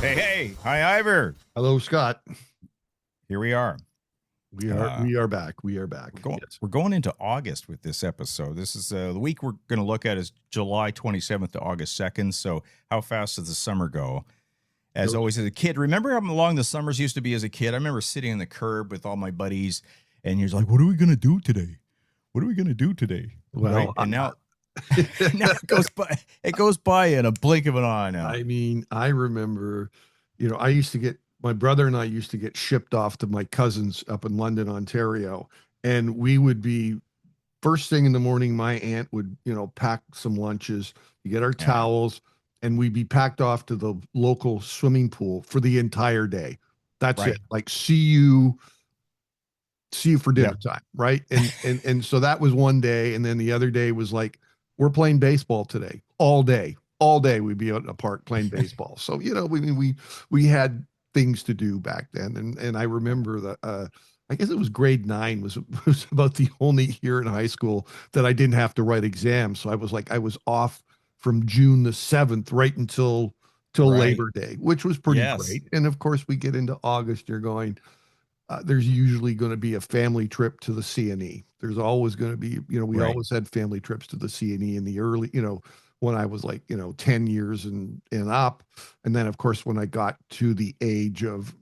Hey, hey. Hi, Ivor. Hello, Scott. Here we are. We are Uh, we are back. We are we're back. going Yes. we're going into August with this episode. This is the week we're going to look at is July 27th to August 2nd. So how fast does the summer go? As Goes- always, as a kid, remember how long the summers used to be as a kid? I remember sitting on the curb with all my buddies, and you're like, "What are we going to do today? What are we going to do today?" Right? Well, And now, now it goes by. It goes by in a blink of an eye. Now, I mean, I remember, I used to get my brother and I used to get shipped off to my cousins up in London, Ontario, and we would be first thing in the morning. My aunt would, pack some lunches, you get our yeah, towels, and we'd be packed off to the local swimming pool for the entire day. That's it. right. Like, see you for dinner Yep. time, right? And so that was one day, and then the other day was like, we're playing baseball today, all day we'd be out in a park playing baseball. So we had things to do back then, and I remember that I guess it was grade 9 was about the only year in high school that I didn't have to write exams. So I was off from June the 7th right until till Right. Labor Day, which was pretty Yes. great. And of course, we get into August, you're going, there's usually going to be a family trip to the CNE. There's always going to be, we Right. always had family trips to the CNE in the early, when I was like, 10 years and up. And then of course, when I got to the age of,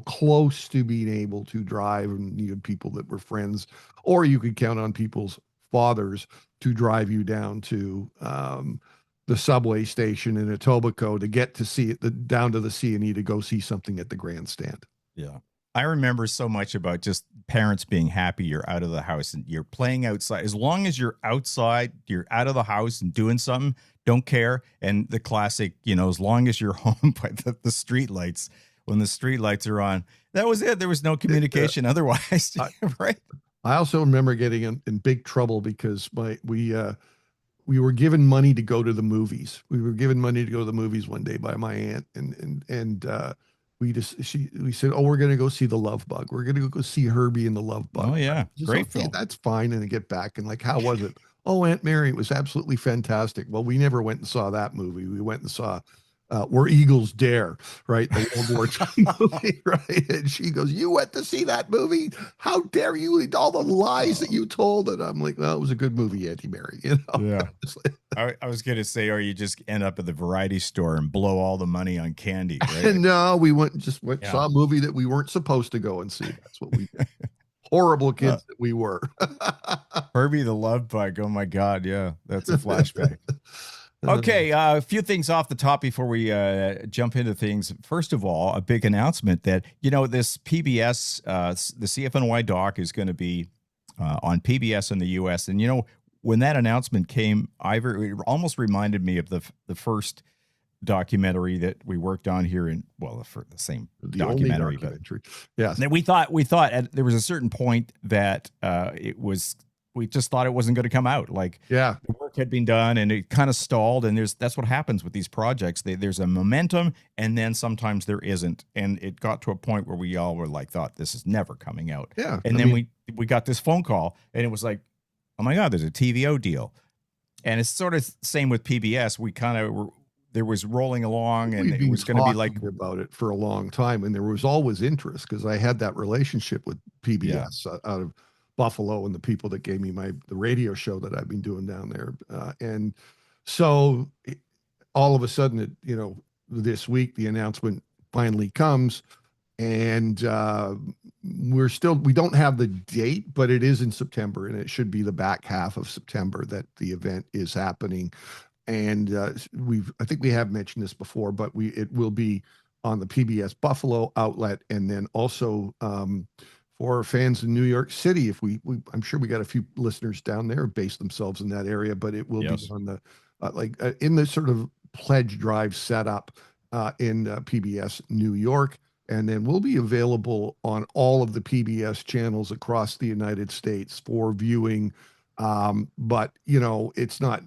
close to being able to drive, and you had people that were friends, or you could count on people's fathers to drive you down to the subway station in Etobicoke to get to see it, down to the CNE to go see something at the grandstand. Yeah. I remember so much about just parents being happy you're out of the house and you're playing outside. As long as you're outside, you're out of the house and doing something, don't care. And the classic, as long as you're home by the street lights, when the street lights are on, that was it. There was no communication otherwise, I, right? I also remember getting in big trouble because we were given money to go to the movies. We were given money to go to the movies one day by my aunt, and we said, oh, we're gonna go see the Love Bug. We're gonna go see Herbie and the Love Oh, Bug. yeah. Just Great okay, film. that's fine. And I get back and like, how was it? Oh, Aunt Mary, it was absolutely fantastic. Well, we never went and saw that movie. We went and saw Where Eagles Dare, right? The World War II movie, right? And she goes, "You went to see that movie? How dare you? All the lies that Oh, you told." And I'm like, "Well, it was a good movie, Auntie Mary." yeah. It's like, I was going to say, or you just end up at the variety store and blow all the money on candy, right? no, we went Yeah. saw a movie that we weren't supposed to go and see. That's what we did. Horrible Uh, kids that we were. Herbie the Love Bug. Oh my God. Yeah. That's a flashback. Okay, a few things off the top before we jump into things. First of all, a big announcement that this PBS, the CFNY doc is going to be on PBS in the U.S. And when that announcement came, Ivor, it almost reminded me of the first documentary that we worked on here for the same the only documentary, but documentary. Yes. that we thought there was a certain point that we just thought it wasn't going to come out. Like Yeah. the work had been done and it kind of stalled. And that's what happens with these projects. There's a momentum and then sometimes there isn't. And it got to a point where we all were like, thought this is never coming out. Yeah. And I then mean, we got this phone call and it was like, oh my God, there's a TVO deal. And it's sort of same with PBS. We kind of were, there was rolling along and we've it been was going to be like, talking about it for a long time, and there was always interest because I had that relationship with yeah, PBS out of Buffalo and the people that gave me the radio show that I've been doing down there. And so all of a sudden, this week the announcement finally comes, and we don't have the date, but it is in September, and it should be the back half of September that the event is happening. And I think we have mentioned this before, but it will be on the PBS Buffalo outlet, and then also for fans in New York City. If I'm sure we got a few listeners down there based themselves in that area, but it will be yes, on the in the sort of pledge drive setup in PBS New York, and then we'll be available on all of the PBS channels across the United States for viewing. But it's not.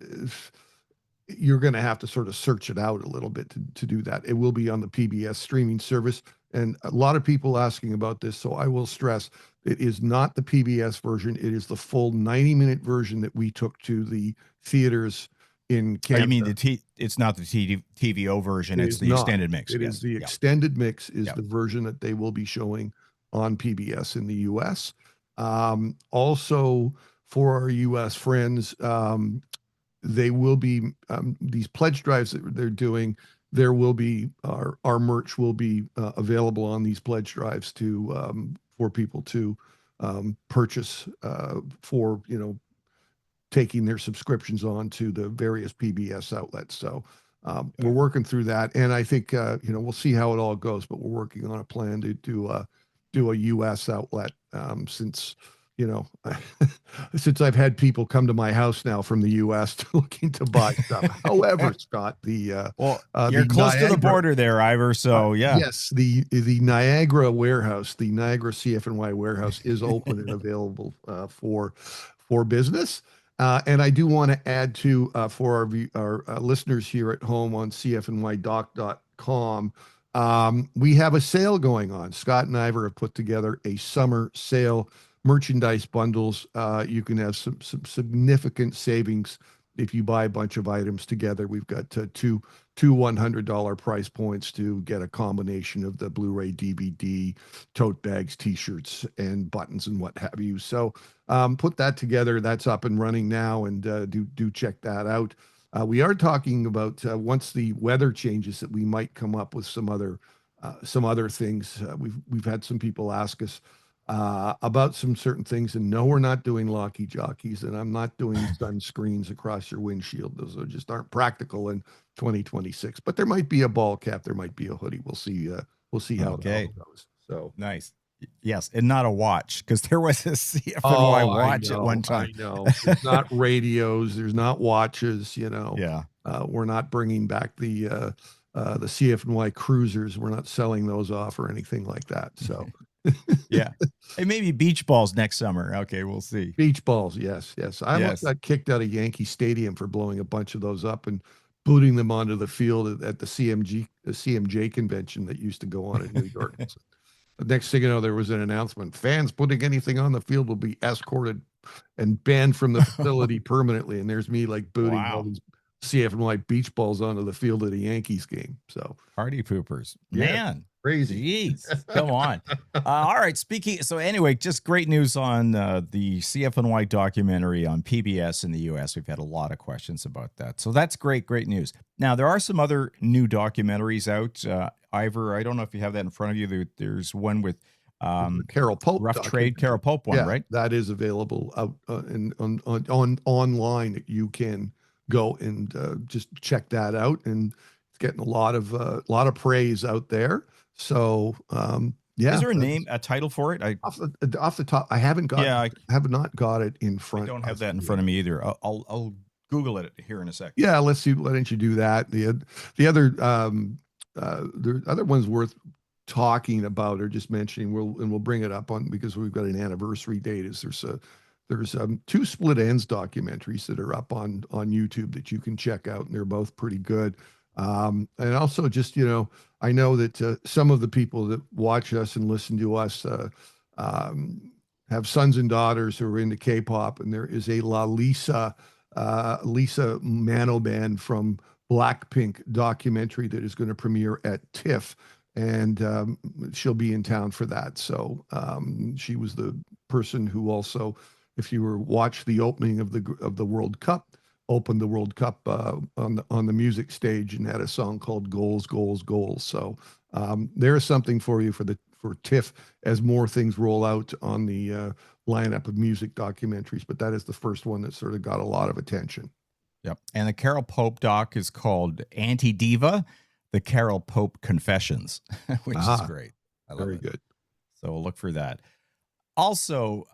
You're going to have to sort of search it out a little bit to do that. It will be on the PBS streaming service. And a lot of people asking about this. So I will stress it is not the PBS version. It is the full 90-minute version that we took to the theaters in Oh, you mean Canada. it's not the TVO version, It it's is the not. extended mix. It is Yes. the Yeah. extended mix is Yeah. the version that they will be showing on PBS in the US. Also, for our US friends, they will be these pledge drives that they're doing. There will be our merch will be available on these pledge drives to for people to purchase for taking their subscriptions on to the various PBS outlets. So we're working through that, and I think we'll see how it all goes. But we're working on a plan to do a U.S. outlet since you know since I've had people come to my house now from the U.S. looking to buy stuff. However, Scott, Well, the you're close to the Niagara. border there, Ivor. So yeah. Yes, the Niagara warehouse, the Niagara CFNY warehouse is open and available for business. And I do want to add to for our listeners here at home on cfnydoc.com, we have a sale going on. Scott and Ivor have put together a summer sale, merchandise bundles. You can have some significant savings if you buy a bunch of items together. We've got two $100 price points to get a combination of the Blu-ray, DVD, tote bags, T-shirts, and buttons and what have you. So put that together. That's up and running now, and do check that out. We are talking about once the weather changes that we might come up with some other things. We've had some people ask us about some certain things, and no, we're not doing locky jockeys, and I'm not doing sunscreens across your windshield. Those just aren't practical in 2026. But there might be a ball cap, there might be a hoodie. We'll see. We'll see how that all goes. So nice. Yes, and not a watch, because there was a CFNY oh, watch at one time. I know. There's not radios. There's not watches. Yeah. We're not bringing back the CFNY cruisers. We're not selling those off or anything like that. So. Yeah. Hey, maybe beach balls next summer. Okay, we'll see. Beach balls, yes. I almost got kicked out of Yankee Stadium for blowing a bunch of those up and booting them onto the field at the CMJ convention that used to go on in New York. So the next thing you know, there was an announcement: fans putting anything on the field will be escorted and banned from the facility permanently. And there's me like booting all these CFNY beach balls onto the field of the Yankees game. So party poopers, yeah, man. Crazy. Jeez, come on. All right. So anyway, just great news on the CFNY documentary on PBS in the US. We've had a lot of questions about that. So that's great news. Now, there are some other new documentaries out. Ivor, I don't know if you have that in front of you. There's one with Carol Pope, Rough Trade, Carol Pope one, right? That is available out on online. You can go and just check that out, and it's getting a lot of praise out there. So yeah, is there a title for it? Off the top, I haven't got. Yeah, I have not got it in front. I don't have that in front of me either. I'll Google it here in a second. Yeah, let's see. Why don't you do that? The other ones worth talking about or just mentioning, we'll bring it up on because we've got an anniversary date. There's two Split Ends documentaries that are up on YouTube that you can check out, and they're both pretty good. And also just, I know that some of the people that watch us and listen to us have sons and daughters who are into K-pop, and there is a Lisa Manoban from Blackpink documentary that is going to premiere at TIFF, and she'll be in town for that. So she was the person who also, if you watch the opening of the World Cup, opened the World Cup on the music stage and had a song called "Goals, Goals, Goals." So there's something for you for TIFF as more things roll out on the lineup of music documentaries. But that is the first one that sort of got a lot of attention. Yep. And the Carol Pope doc is called Anti-Diva: The Carol Pope Confessions, which is great. I love it. Very good. So we'll look for that. Also,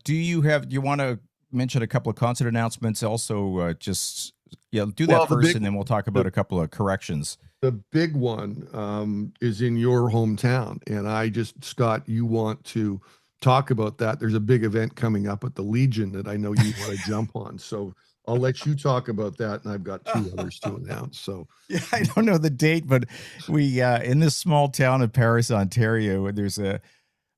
do you want to mention a couple of concert announcements? Also, do that first, and then we'll talk about a couple of corrections. The big one is in your hometown, and Scott, you want to talk about that. There's a big event coming up at the Legion that I know you want to jump on. So I'll let you talk about that, and I've got two others to announce. So yeah, I don't know the date, but we in this small town of Paris, Ontario, there's a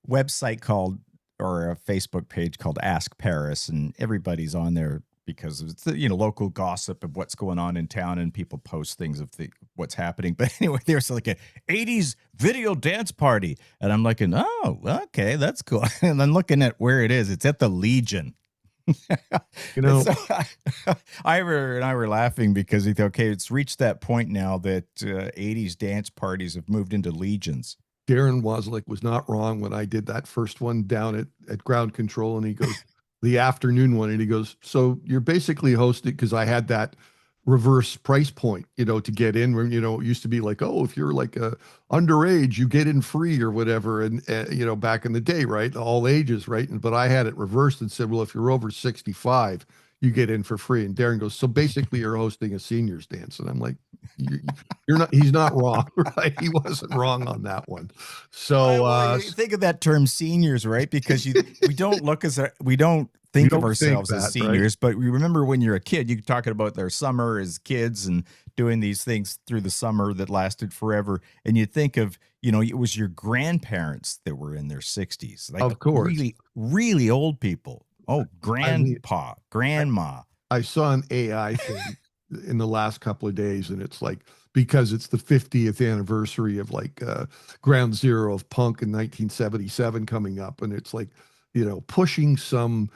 website called, or a Facebook page called Ask Paris, and everybody's on there because it's local gossip of what's going on in town, and people post things of what's happening. But anyway, there's like a 80s video dance party, and I'm looking, oh, okay, that's cool. And then looking at where it is, it's at the Legion. You know, So Ira and I were laughing because we thought, okay, it's reached that point now that 80s dance parties have moved into legions. Darren Waslick was not wrong when I did that first one down at ground control. And he goes, the afternoon one, and he goes, so you're basically hosting, because I had that reverse price point, to get in, where, it used to be like, oh, if you're like a underage, you get in free or whatever. And, back in the day, right? All ages, right? But I had it reversed and said, well, if you're over 65, you get in for free. And Darren goes, so basically you're hosting a seniors dance. And I'm like, you're not, he's not wrong, right? He wasn't wrong on that one. So, Well, you think of that term seniors, right? Because we don't we don't think of ourselves as seniors, right? But we remember when you're a kid, you're talking about their summer as kids and doing these things through the summer that lasted forever. And you think of, it was your grandparents that were in their 60s, like of course, really, really old people. Oh, grandpa, grandma. I saw an AI thing in the last couple of days, and it's like, because it's the 50th anniversary of like ground zero of punk in 1977 coming up, and it's like, pushing some,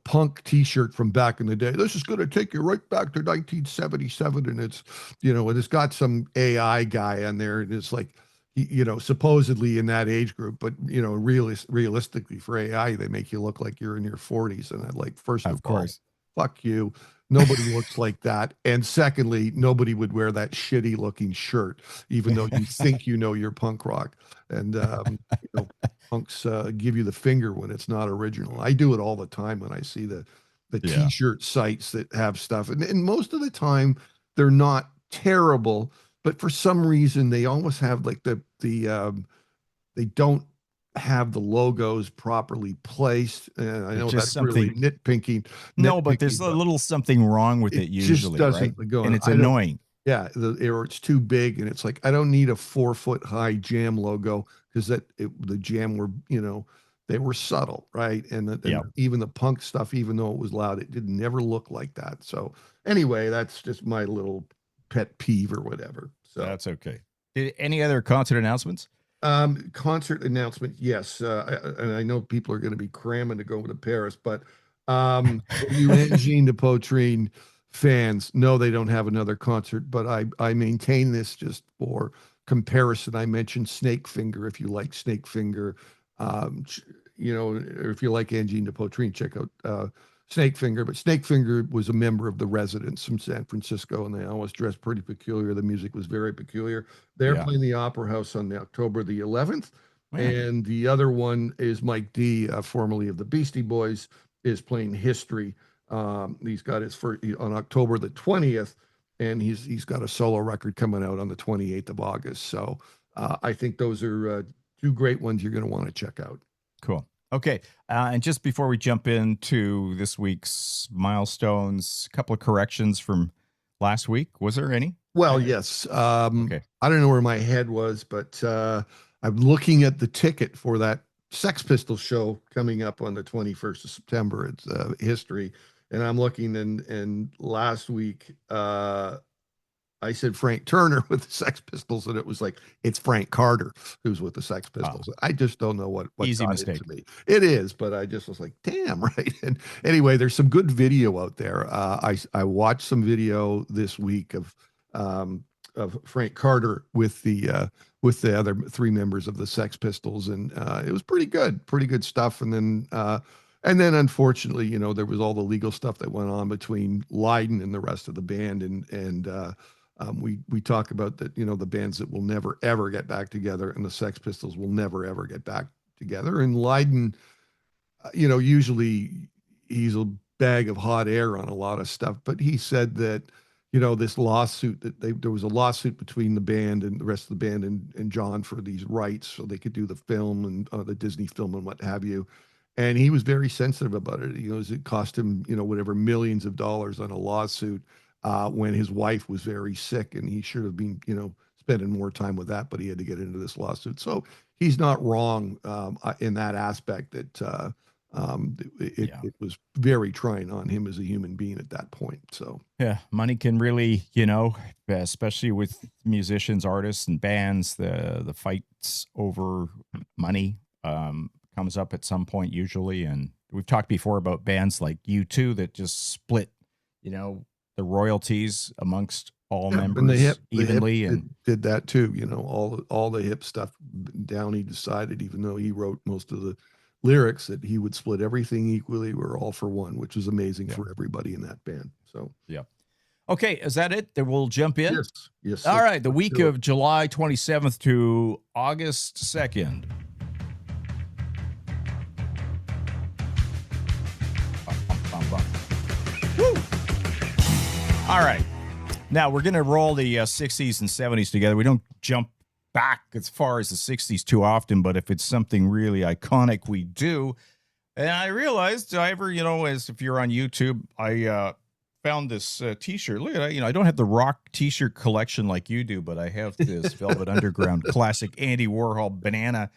punk t-shirt from back in the day. This is going to take you right back to 1977, and it's, and it's got some AI guy on there, and it's like, supposedly in that age group, but realistically for AI, they make you look like you're in your 40s. And I like, first of all, fuck you. Nobody looks like that. And secondly, nobody would wear that shitty looking shirt, even though you think you're punk rock. And punks give you the finger when it's not original. I do it all the time when I see the t-shirt sites that have stuff, and most of the time they're not terrible, but for some reason they almost have like they don't have the logos properly placed. And I know that's really nitpicking. No, but there's a little something wrong with it usually, just doesn't right? And it's annoying. Yeah, or it's too big, and it's like, I don't need a 4-foot high Jam logo, because the Jam were, they were subtle, right? And even the punk stuff, even though it was loud, it did never look like that. So anyway, that's just my little pet peeve or whatever. So that's okay. Any other concert announcements? Concert announcement, yes. And I know people are going to be cramming to go to Paris, but you Engine de Poitrine fans, no, they don't have another concert, but I maintain this just for comparison. I mentioned Snakefinger. If you like Snakefinger, or if you like Engine de Poitrine, check out Snakefinger. But Snakefinger was a member of the Residents from San Francisco, and they always dressed pretty peculiar. The music was very peculiar. They're playing the Opera House on October the 11th. And the other one is Mike D, formerly of the Beastie Boys, is playing History. He's got his first on October the 20th, and he's got a solo record coming out on the 28th of August. So I think those are two great ones you're going to want to check out. Cool. Okay. And just before we jump into this week's milestones, a couple of corrections from last week. Was there any? Well, yes. Okay. I don't know where my head was, but I'm looking at the ticket for that Sex Pistols show coming up on the 21st of September. It's History. And I'm looking, and last week I said Frank Turner with the Sex Pistols, and it was like, it's Frank Carter who's with the Sex Pistols. I just don't know what easy got mistake. Into me. It is, but I just was like, damn, right. And anyway, there's some good video out there. I watched some video this week of Frank Carter with the other three members of the Sex Pistols, and it was pretty good stuff. And then unfortunately, there was all the legal stuff that went on between Lydon and the rest of the band, and we talk about that, the bands that will never ever get back together, and the Sex Pistols will never ever get back together. And Lydon, usually he's a bag of hot air on a lot of stuff, but he said that, this lawsuit there was a lawsuit between the band and the rest of the band and John for these rights so they could do the film and the Disney film and what have you. And he was very sensitive about it. It cost him, whatever, millions of dollars on a lawsuit when his wife was very sick, and he should have been, spending more time with that, but he had to get into this lawsuit. So he's not wrong in that aspect that, it, Yeah. it was very trying on him as a human being at that point. So Yeah, money can really, especially with musicians, artists, and bands, the fights over money comes up at some point usually. And we've talked before about bands like U2 that just split, the royalties amongst all yeah, and members the hip evenly. And did that too. All the hip stuff. Downey decided, even though he wrote most of the lyrics, that he would split everything equally. We're all for one, which was amazing yeah, for everybody in that band. So yeah. Okay, is that it? Then we'll jump in. yes, yes. All right, the Let's week do it. of July 27th to August 2nd. Woo! All right. Now we're going to roll the 60s and 70s together. We don't jump back as far as the 60s too often, but if it's something really iconic, we do. And I realized, Ivor, as if you're on YouTube, I found this T-shirt. Look at that. I don't have the rock T-shirt collection like you do, but I have this Velvet Underground classic Andy Warhol banana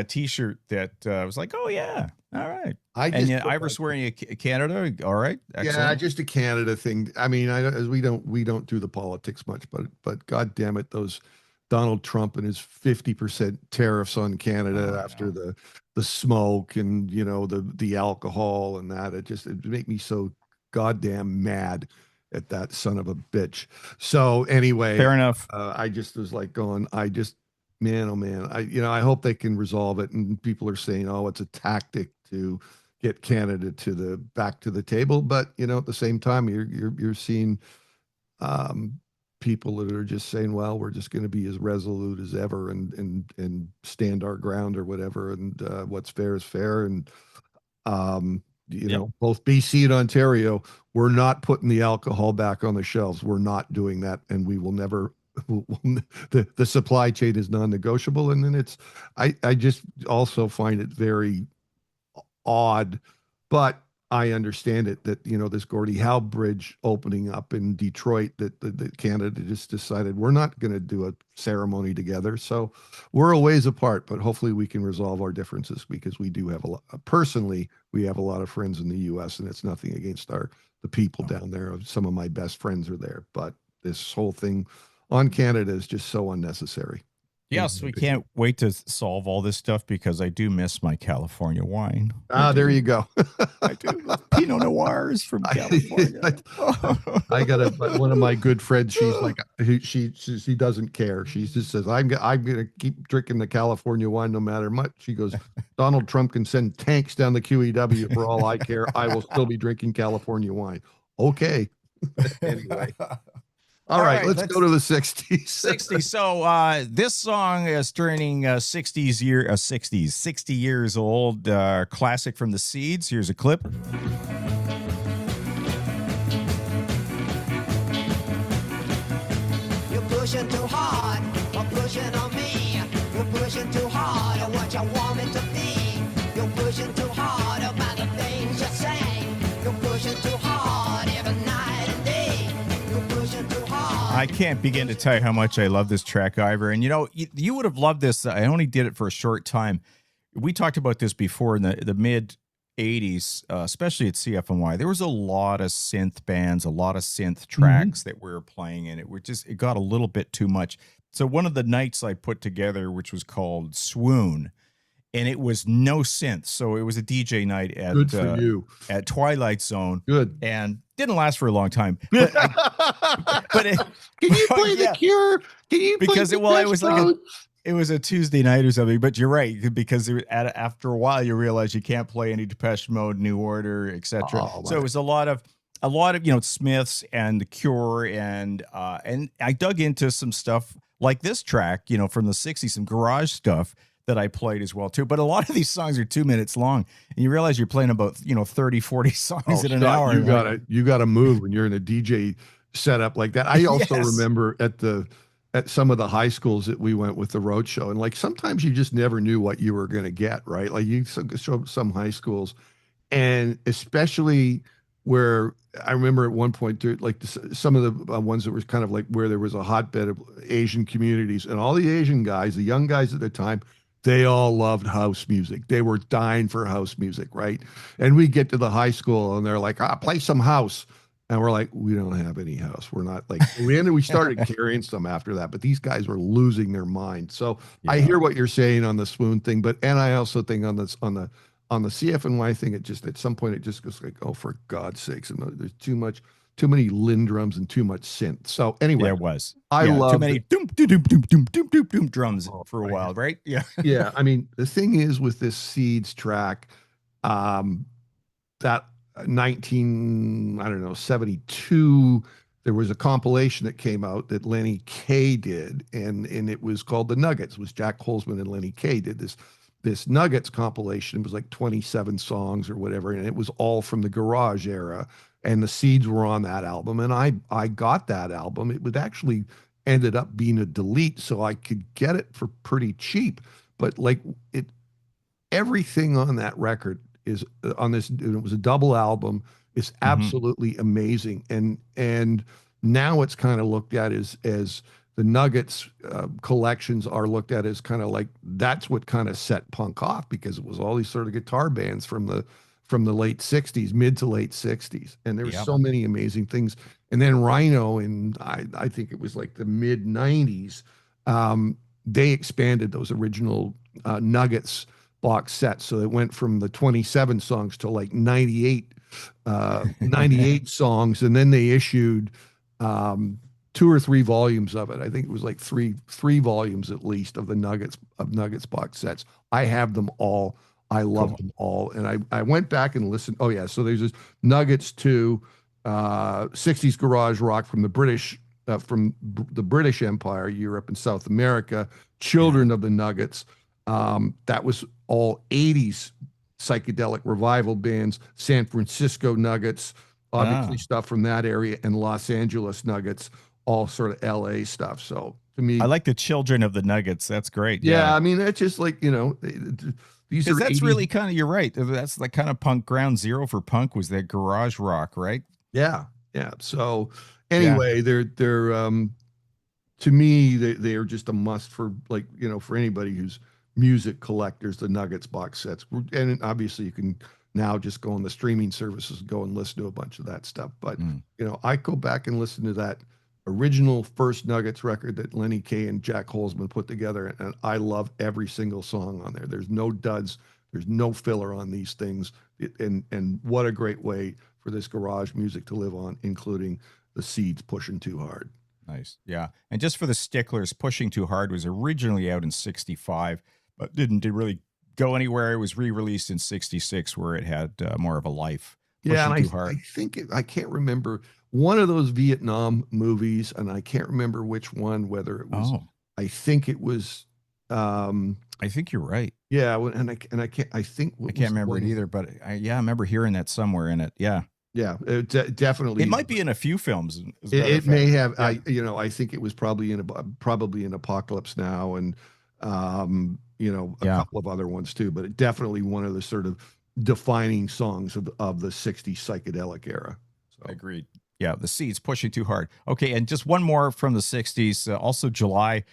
T-shirt that was like, oh yeah, all right. And yeah, Ivor's wearing a Canada. All right, excellent. Yeah, just a Canada thing. I mean, as we don't do the politics much, but God damn it, those Donald Trump and his 50% tariffs on Canada after the smoke and the alcohol and that it make me so goddamn mad at that son of a bitch. So anyway, Fair enough. I just was like going, man, oh man, I hope they can resolve it. And people are saying, oh, it's a tactic to get Canada back to the table, but at the same time, you're seeing people that are just saying, well, we're just going to be as resolute as ever and stand our ground or whatever, and what's fair is fair. And both BC and Ontario, we're not putting the alcohol back on the shelves. We're not doing that, and we will never. The supply chain is non-negotiable, and then I just also find it very odd, but I understand it that this Gordie Howe Bridge opening up in Detroit, that Canada just decided we're not going to do a ceremony together, so we're a ways apart. But hopefully we can resolve our differences, because we do have a lot. Personally, we have a lot of friends in the U.S., and it's nothing against the people down there. Some of my best friends are there, but this whole thing on Canada is just so unnecessary. Yes, we can't wait to solve all this stuff, because I do miss my California wine. There you go. I do. Pinot Noirs from California. I got one of my good friends. She's like, she doesn't care. She just says, I'm gonna keep drinking the California wine no matter what. She goes, Donald Trump can send tanks down the QEW for all I care. I will still be drinking California wine. Okay. Anyway. All right, let's go to the 60s. 60s. So this song is turning 60 years old. Classic from the Seeds. Here's a clip. You're pushing too hard, or pushing on me. You're pushing too hard on what you want me to be. You're pushing too hard about the things you say. You're pushing too hard every night and day. You're pushing too hard. I can't begin to tell you how much I love this track, Ivor. And you would have loved this. I only did it for a short time. We talked about this before in the mid 80s, especially at CFNY. There was a lot of synth bands, a lot of synth tracks that we were playing, and it got a little bit too much. So one of the nights I put together, which was called Swoon, and it was no synth. So it was a DJ night at Good for you. At Twilight Zone. Good. And didn't last for a long time. But can you play The Cure? Can you play it was like it was a Tuesday night or something. But you're right, because after a while you realize you can't play any Depeche Mode, New Order, etc. So it was a lot of Smiths and The Cure, and I dug into some stuff like this track, from the 60s, some garage stuff that I played as well too. But a lot of these songs are 2 minutes long, and you realize you're playing about 30, 40 songs in an hour. You gotta move when you're in a DJ setup like that. I also remember at some of the high schools that we went with the road show, and like sometimes you just never knew what you were going to get, right? Like you show some high schools, and especially where I remember at one point, like some of the ones that were kind of like where there was a hotbed of Asian communities, and all the Asian guys, the young guys at the time, they all loved house music. They were dying for house music, right? And we get to the high school and they're like, play some house. And we're like, we don't have any house. We're not like, we started carrying some after that, but these guys were losing their mind. So I hear what you're saying on the swoon thing, and I also think on this, on the CFNY thing, it just, at some point, it just goes like, oh, for God's sakes. And there's too many Lindrums and too much synth. So anyway, there was. I love too many doom, doom, doom, doom, doom, doom, doom, doom drums for a while, right? Yeah. Yeah. I mean, the thing is with this Seeds track, that 72, there was a compilation that came out that Lenny Kaye did, and it was called The Nuggets. It was Jack Holzman and Lenny Kaye did this Nuggets compilation. It was like 27 songs or whatever, and it was all from the garage era, and the Seeds were on that album, and I got that album. It would actually ended up being a delete, so I could get it for pretty cheap, but like everything on that record is on this. It was a double album. It's absolutely amazing, and now it's kind of looked at as the Nuggets collections are looked at as kind of like that's what kind of set punk off, because it was all these sort of guitar bands from the late 60s, mid to late 60s, and there were so many amazing things. And then Rhino, in I think it was like the mid 90s, they expanded those original Nuggets box sets. So it went from the 27 songs to like 98 songs. And then they issued 2 or 3 volumes of it. I think it was like three volumes at least of the Nuggets box sets. I have them all. I love them all. And I went back and listened. Oh yeah. So there's this Nuggets 2, 60s garage rock from the British Empire, Europe and South America, Children of the Nuggets. That was all 80s psychedelic revival bands, San Francisco Nuggets, obviously stuff from that area, and Los Angeles Nuggets, all sort of LA stuff. So to me, I like the Children of the Nuggets. That's great. Yeah. I mean, that's just like, these are that's 80s. really kind of, you're right. That's the kind of punk. Ground zero for punk was that garage rock, right? Yeah. Yeah. So anyway, they're to me, they are just a must for, like, for anybody who's music collectors, the Nuggets box sets. And obviously you can now just go on the streaming services, go and listen to a bunch of that stuff. But, I go back and listen to that original first Nuggets record that Lenny Kaye and Jack Holzman put together, and I love every single song on there. There's no duds. There's no filler on these things. And what a great way for this garage music to live on, including the Seeds, Pushing Too Hard. Nice. Yeah. And just for the sticklers, Pushing Too Hard was originally out in 65, but didn't really go anywhere. It was re-released in 66, where it had more of a life. Yeah, and I think I can't remember one of those Vietnam movies, and I can't remember which one, whether it was, I think it was, I think you're right. Yeah. And I can't remember it either, but I remember hearing that somewhere in it. Yeah. Yeah. Definitely. It might be in a few films. It may have, yeah. I think it was probably in Apocalypse Now, and, a couple of other ones too, but definitely one of the sort of defining songs of the 60s psychedelic era. So. Agreed. Yeah, the Seeds, Pushing Too Hard. Okay, and just one more from the 60s, also July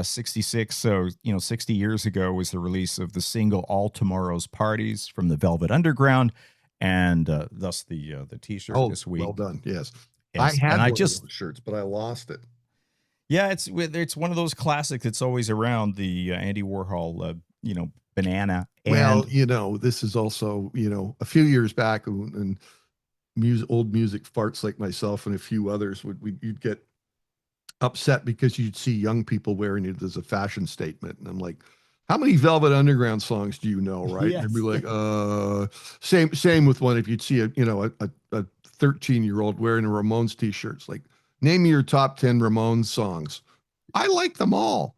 66, so 60 years ago was the release of the single All Tomorrow's Parties from the Velvet Underground, and thus the t-shirt this week. Well done. Yes. I had one of those shirts, but I lost it. Yeah, it's one of those classics that's always around, the Andy Warhol banana. Well, this is also, a few years back, and old music farts like myself and a few others you'd get upset because you'd see young people wearing it as a fashion statement, and I'm like, how many Velvet Underground songs do you know, right? Yes. And they'd be like, same with one. If you'd see a 13-year-old wearing a Ramones t-shirt, it's like, name me your top 10 Ramones songs. I like them all.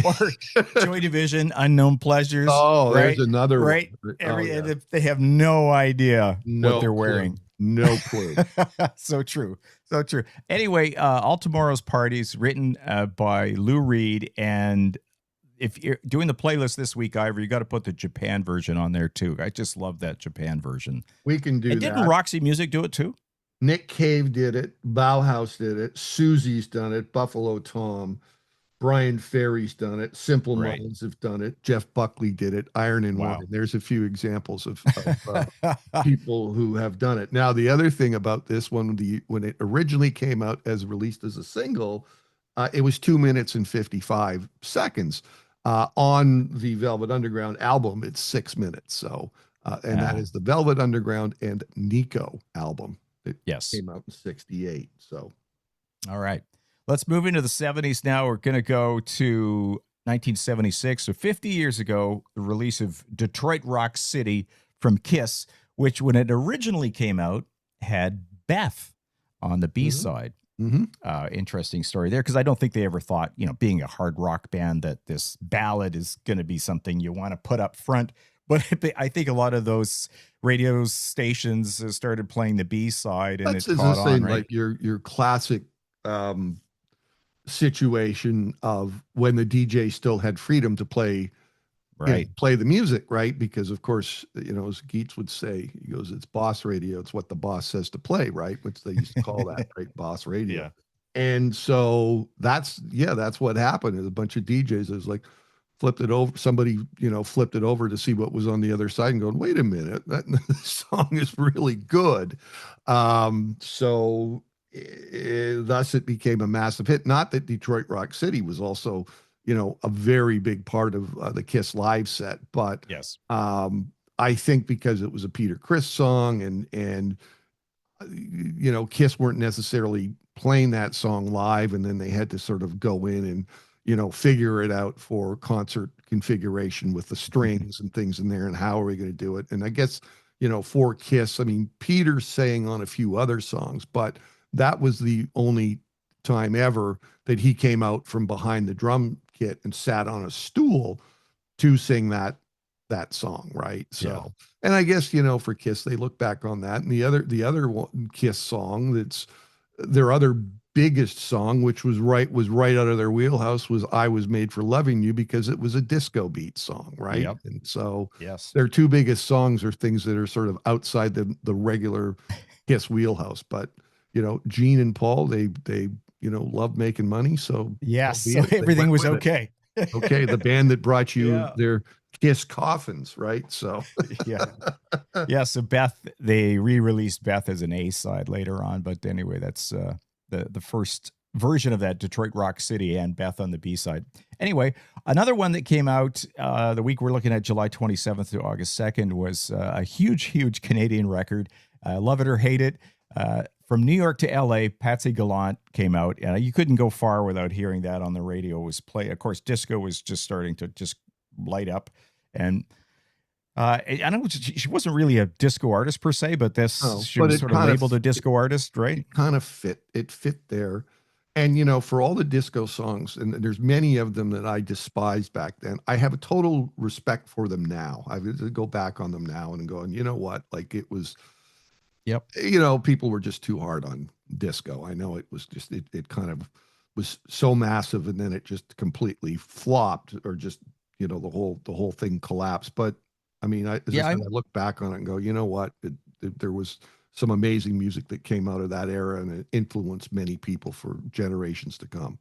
Or Joy Division, Unknown Pleasures. Oh, right? There's another right. One. And they have no idea what they're wearing. No clue. So true. Anyway, All Tomorrow's Parties, written by Lou Reed. And if you're doing the playlist this week, Ivor, you got to put the Japan version on there too. I just love that Japan version. We can do that. Didn't Roxy Music do it too? Nick Cave did it. Bauhaus did it. Susie's done it. Buffalo Tom. Brian Ferry's done it. Simple Right. Minds have done it. Jeff Buckley did it. Iron and Wow. Wine. There's a few examples of people who have done it. Now, the other thing about this one, when it originally came out as released as a single, it was 2 minutes and 55 seconds. On the Velvet Underground album, it's 6 minutes. So, and that is the Velvet Underground and Nico album. It came out in 68. So, all right. Let's move into the 70s now. We're going to go to 1976. So 50 years ago, the release of Detroit Rock City from Kiss, which when it originally came out had Beth on the B-side. Interesting story there, because I don't think they ever thought, being a hard rock band, that this ballad is going to be something you want to put up front. But I think a lot of those radio stations started playing the B-side, and it caught on, right? Like your classic situation of when the DJ still had freedom to play, play the music, right? Because of course, as Geets would say, he goes, "It's boss radio. It's what the boss says to play," right? Which they used to call that, right? Boss radio. Yeah. And so that's what happened. Is a bunch of DJs is like flipped it over. Somebody, flipped it over to see what was on the other side and going, "Wait a minute, that song is really good." Thus it became a massive hit. Not that Detroit Rock City was also, a very big part of the Kiss live set, but yes, I think because it was a Peter Criss song, and Kiss weren't necessarily playing that song live, and then they had to sort of go in and figure it out for concert configuration with the strings and things in there, and how are we going to do it? And I guess for Kiss, I mean, Peter sang on a few other songs, but that was the only time ever that he came out from behind the drum kit and sat on a stool to sing that song, right? So, and I guess for Kiss, they look back on that, and the other one, Kiss song, that's their other biggest song, which was right out of their wheelhouse, was "I Was Made for Loving You," because it was a disco beat song, right? Yep. And so yes, their two biggest songs are things that are sort of outside the regular Kiss wheelhouse, but Gene and Paul, they love making money, so so everything was okay. Okay, the band that brought you their Kiss coffins, right? So so Beth, they re-released Beth as an A-side later on, but anyway, that's the first version of that, Detroit Rock City, and Beth on the B-side. Anyway, another one that came out the week we're looking at, July 27th to August 2nd, was a huge Canadian record, Love It or Hate It. From New York to LA, Patsy Gallant came out, and you couldn't go far without hearing that on the radio. It was play. Of course, disco was just starting to just light up, and I don't know, she wasn't really a disco artist per se, but she was sort of labeled a disco artist, right? It kind of fit there. And for all the disco songs, and there's many of them that I despised back then, I have a total respect for them now. I go back on them now and going, you know what? Like, it was, people were just too hard on disco. I know it was just, it kind of was so massive, and then it just completely flopped, or just, the whole thing collapsed. But I mean, I look back on it and go, you know what? There was some amazing music that came out of that era, and it influenced many people for generations to come.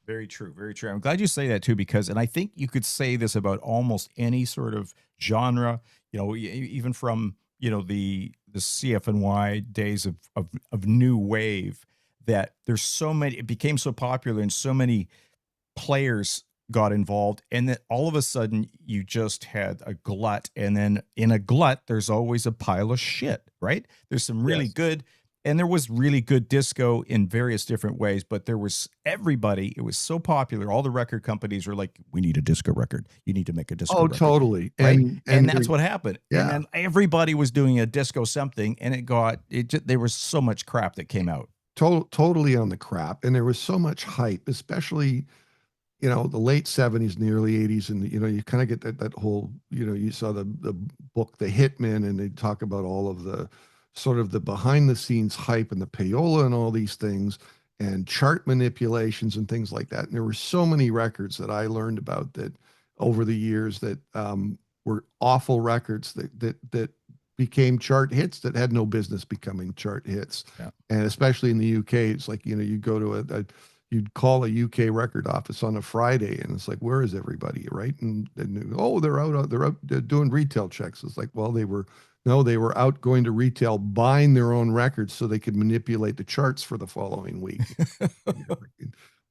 Very true. Very true. I'm glad you say that too, because, and I think you could say this about almost any sort of genre, even from, the CFNY days of new wave, that there's so many, it became so popular and so many players got involved, and then all of a sudden you just had a glut, and then in a glut there's always a pile of shit, right? There's some really good, and there was really good disco in various different ways, but there was everybody, it was so popular, all the record companies were like, we need a disco record, you need to make a disco record. Totally, right? And that's what happened. And then everybody was doing a disco something, and there was so much crap that came out. Totally on the crap, and there was so much hype, especially the late 70s and the early 80s. And, you kind of get that whole, you saw the book, The Hitmen, and they talk about all of the sort of the behind the scenes hype and the payola and all these things, and chart manipulations and things like that. And there were so many records that I learned about that over the years that were awful records that became chart hits that had no business becoming chart hits. And especially in the UK, it's like, you go to you'd call a UK record office on a Friday, and it's like, where is everybody, right? And oh, they're out doing retail checks. It's like, well, they were out going to retail, buying their own records so they could manipulate the charts for the following week.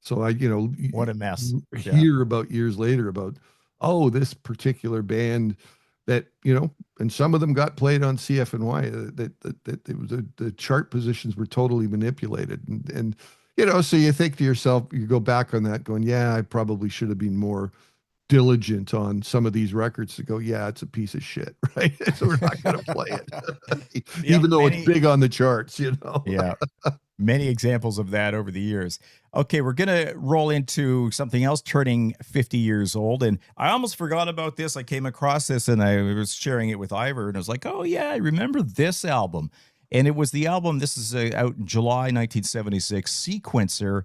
So What a mess. you Yeah. hear about years later about, oh, this particular band that, and some of them got played on CFNY, that it was the chart positions were totally manipulated. And so you think to yourself, you go back on that going, yeah, I probably should have been more diligent on some of these records to go, yeah, it's a piece of shit, right? So we're not going to play it, even though it's big on the charts, Yeah. Many examples of that over the years. Okay, we're going to roll into something else turning 50 years old. And I almost forgot about this. I came across this and I was sharing it with Ivor, and I was like, oh, yeah, I remember this album. And it was the album, this is out in July 1976, Sequencer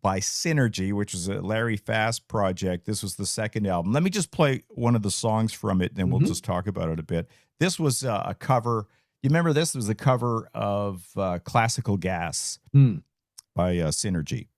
by Synergy, which was a Larry Fast project. This was the second album. Let me just play one of the songs from it, and then we'll just talk about it a bit. This was a cover. You remember this? It was a cover of Classical Gas by Synergy.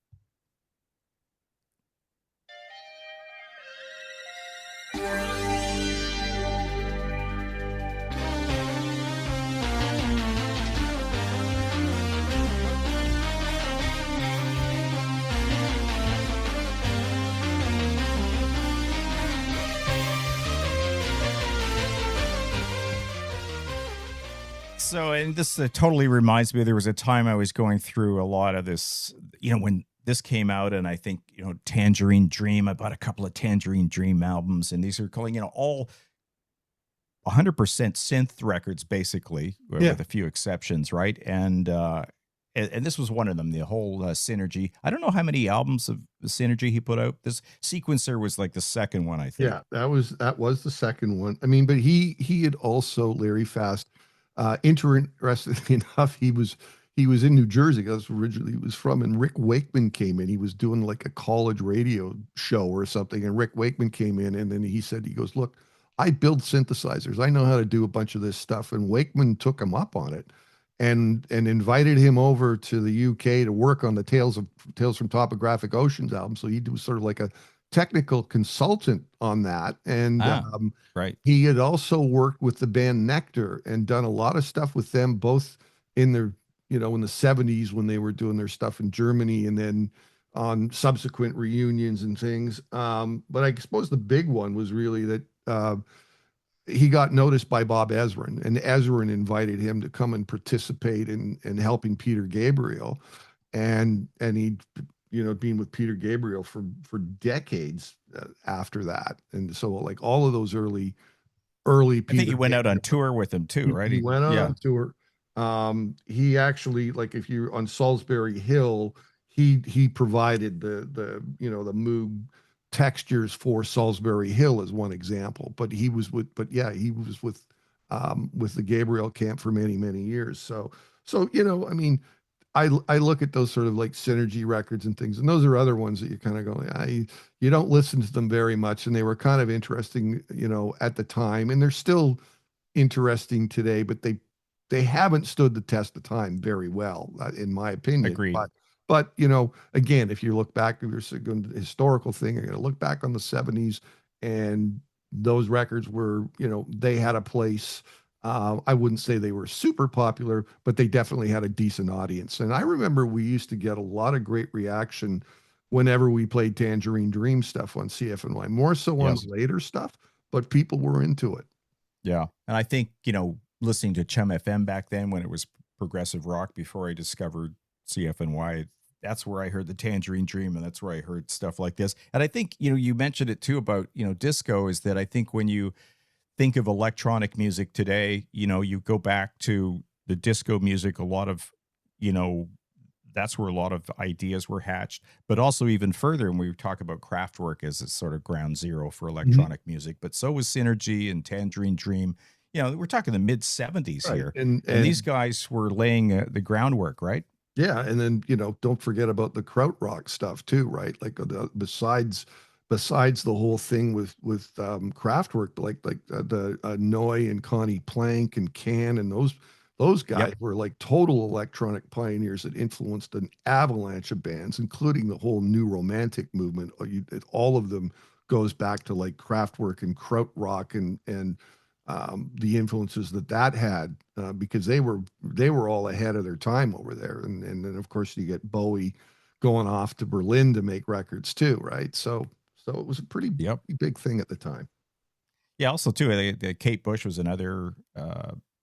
So, and this totally reminds me, there was a time I was going through a lot of this, when this came out, and I think, Tangerine Dream, I bought a couple of Tangerine Dream albums, and these are calling, all 100% synth records, basically, with a few exceptions, right? And this was one of them, the whole Synergy. I don't know how many albums of Synergy he put out. This Sequencer was like the second one, I think. Yeah, that was the second one. I mean, but he had also, Larry Fast, interestingly enough, he was in New Jersey. That's originally he was from, and Rick Wakeman came in. He was doing like a college radio show or something, and Rick Wakeman came in, and then he goes, look, I build synthesizers. I know how to do a bunch of this stuff. And Wakeman took him up on it and invited him over to the UK to work on the Tales from Topographic Oceans album. So he was sort of like a technical consultant on that. And right. He had also worked with the band Nectar and done a lot of stuff with them, both in their, in the 70s when they were doing their stuff in Germany, and then on subsequent reunions and things. But I suppose the big one was really that he got noticed by Bob Ezrin, and Ezrin invited him to come and participate in helping Peter Gabriel. And he'd, been with Peter Gabriel for decades after that. And so like all of those early Peter, I think he went out on tour with him too, right? He went out on tour. He actually, like, if you're on Salisbury Hill, he provided the Moog textures for Salisbury Hill as one example. But he was with the Gabriel camp for many, many years. So I mean, I look at those sort of like Synergy records and things, and those are other ones that you kind of go, you don't listen to them very much, and they were kind of interesting, at the time, and they're still interesting today, but they haven't stood the test of time very well, in my opinion. Agreed. But again, if you look back, if you're going to the historical thing, you're going to look back on the 70s, and those records were, they had a place. I wouldn't say they were super popular, but they definitely had a decent audience. And I remember we used to get a lot of great reaction whenever we played Tangerine Dream stuff on CFNY, more so on later stuff, but people were into it. Yeah. And I think, listening to Chum FM back then when it was progressive rock before I discovered CFNY, that's where I heard the Tangerine Dream, and that's where I heard stuff like this. And I think, you mentioned it too about, disco, is that I think when you think of electronic music today, you go back to the disco music, a lot of, that's where a lot of ideas were hatched, but also even further. And we talk about Kraftwerk as a sort of ground zero for electronic music, but so was Synergy and Tangerine Dream. We're talking the mid 70s here. And these guys were laying the groundwork, right? Yeah. And then, don't forget about the krautrock stuff too, right? Like besides the whole thing with Kraftwerk, like the Noy and Connie Plank and Can and Those guys Yep. were like total electronic pioneers that influenced an avalanche of bands, including the whole new romantic movement. All of them goes back to like Kraftwerk and Krautrock and the influences that had because they were all ahead of their time over there. And then of course you get Bowie going off to Berlin to make records too, right? So it was a pretty Yep. big thing at the time. Yeah. Also, too, Kate Bush was another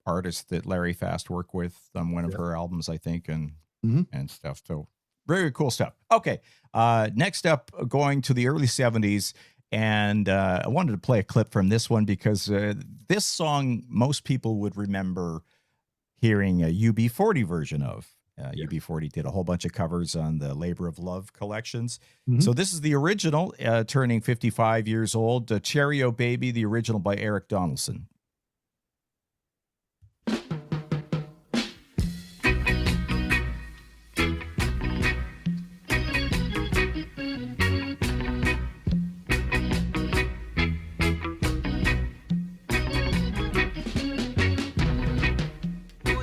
artist that Larry Fast worked with on one of Yeah. her albums, I think, and Mhm. and stuff. So very cool stuff. Okay. Next up, going to the early 70s. And I wanted to play a clip from this one because this song most people would remember hearing a UB40 version of. Yeah. UB40 did a whole bunch of covers on the Labor of Love collections. Mhm. So this is the original, turning 55 years old, Cherry O Baby, the original by Eric Donaldson. Oh,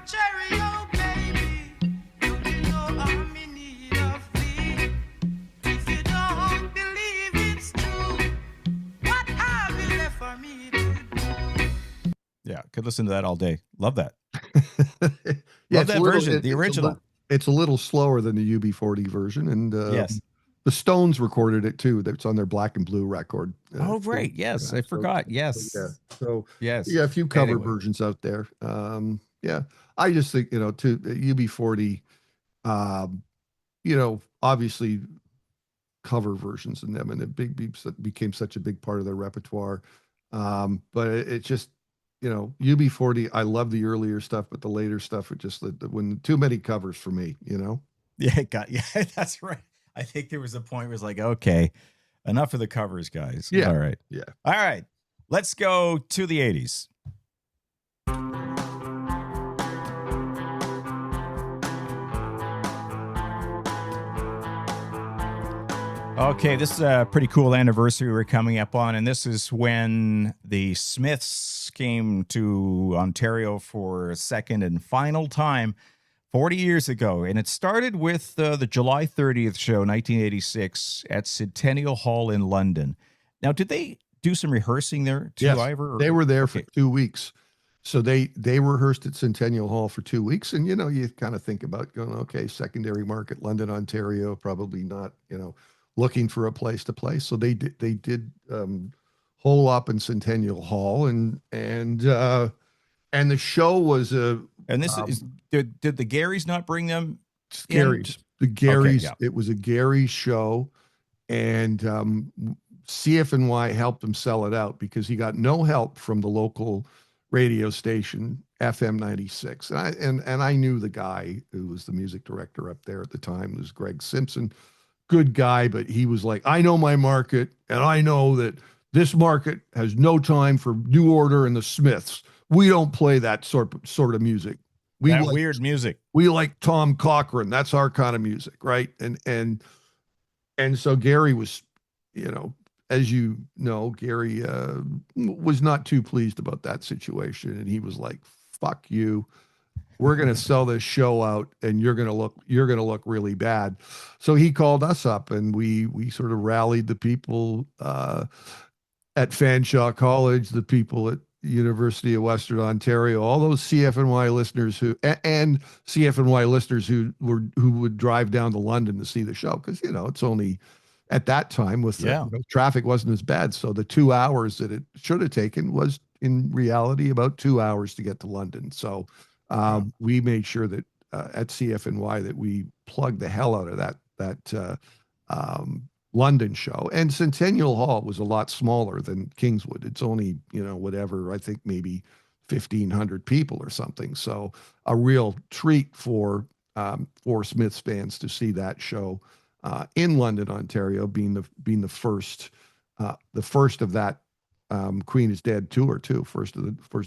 cherry, oh, baby, don't you know I'm in need of thee? If you don't believe it's true, what have you left for me to do? Yeah, could listen to that all day. Love that. Yeah, Love that version, the original. It's a little slower than the UB40 version, and Yes. the Stones recorded it too. That's on their Black and Blue record. Oh, right. Yes, I forgot. Yes. So Yes. yeah, a few cover Anyway. versions out there. Yeah, I just think to UB40, obviously cover versions in them, and the big beeps that became such a big part of their repertoire. But it just UB40. I love the earlier stuff, but the later stuff, it just when too many covers for me. Yeah, that's right. I think there was a point where it's like, okay, enough of the covers, guys. Yeah. All right. Yeah. All right. Let's go to the 80s. Okay, this is a pretty cool anniversary we're coming up on, and this is when the Smiths came to Ontario for a second and final time 40 years ago. And it started with the July 30th show, 1986, at Centennial Hall in London. Now, did they do some rehearsing there too, Yes, Ivor? they were there for Okay. 2 weeks. So they rehearsed at Centennial Hall for 2 weeks, and you kind of think about going, okay, secondary market, London, Ontario, probably not, looking for a place to play. So they did hole up in Centennial Hall, and the show was And this is did the Garys not bring them? Gary's. The Gary's. yeah. It was a Gary show, and CFNY helped him sell it out because he got no help from the local radio station, FM 96. And I knew the guy who was the music director up there at the time. It was Greg Simpson. Good guy, but he was like, I know my market, and I know that this market has no time for New Order and the Smiths. We don't play that sort of music. That weird music. We like Tom Cochrane. That's our kind of music, right? And so Gary was, as you know, Gary was not too pleased about that situation, and he was like, "Fuck you. We're going to sell this show out, and you're going to look really bad." So he called us up, and we sort of rallied the people at Fanshawe College, the people at University of Western Ontario, all those CFNY listeners who would drive down to London to see the show, because it's only at that time with traffic wasn't as bad, so the 2 hours that it should have taken was in reality about 2 hours to get to London. So we made sure that at CFNY that we plugged the hell out of that London show. And Centennial Hall was a lot smaller than Kingswood. It's only, whatever, I think maybe 1,500 people or something. So a real treat for Smiths fans to see that show in London, Ontario, being the first of that Queen is Dead tour too, first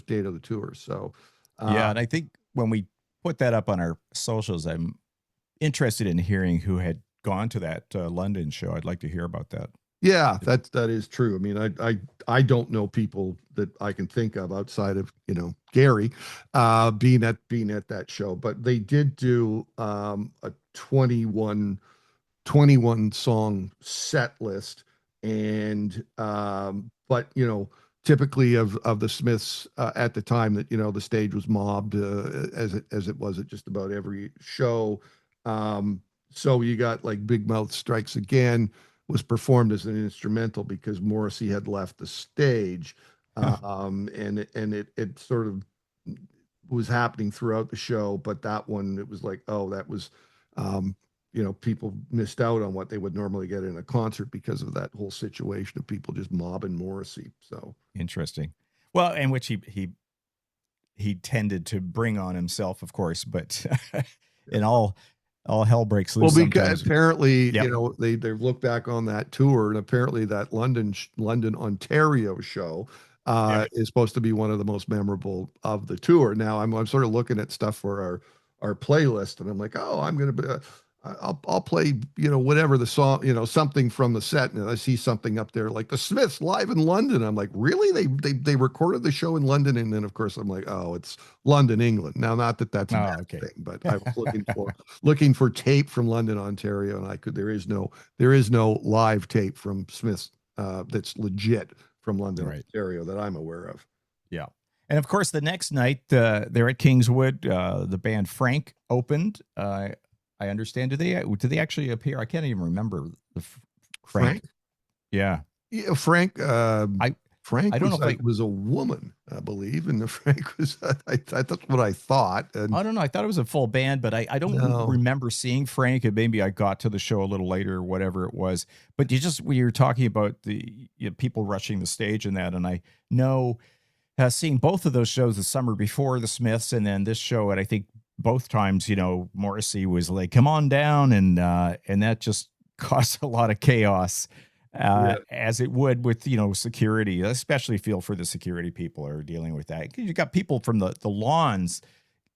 date of the tour. So and I think when we put that up on our socials, I'm interested in hearing who had gone to that London show. I'd like to hear about that. Yeah, that is true. I mean, I don't know people that I can think of outside of, Gary, being at that show, but they did do a 21 song set list. And but typically of the Smiths, at the time, that the stage was mobbed, as it was at just about every show. So you got like Big Mouth Strikes Again was performed as an instrumental because Morrissey had left the stage. And it sort of was happening throughout the show, but that one, it was like, oh, that was, people missed out on what they would normally get in a concert because of that whole situation of people just mobbing Morrissey. So Interesting. Well, and which he tended to bring on himself, of course, but and all hell breaks loose because sometimes. apparently, Yep. they've looked back on that tour, and apparently that London, Ontario show is supposed to be one of the most memorable of the tour. Now I'm sort of looking at stuff for our playlist, and I'm like, oh, I'm gonna be. I'll play, whatever the song, something from the set, and I see something up there like the Smiths live in London. I'm like, really? They recorded the show in London, and then of course I'm like, oh, it's London, England. Now, not that that's a bad Okay. thing, but I was looking for tape from London, Ontario, and there is no live tape from Smiths that's legit from London, Right. Ontario, that I'm aware of. Yeah. And of course, the next night, they're at Kingswood. The band Frank opened. I understand. Did they actually appear? I can't even remember the Frank. Yeah. Yeah, Frank. Frank I don't know if was a woman, I believe, and the Frank was. That's what I thought. And I don't know. I thought it was a full band, but I don't remember seeing Frank. And maybe I got to the show a little later, or whatever it was. But we were talking about the people rushing the stage and that, and I know seeing both of those shows the summer before the Smiths, and then this show, and I think both times, Morrissey was like, "Come on down," and that just caused a lot of chaos. As it would with security, especially feel for the security people are dealing with that. You got people from the lawns,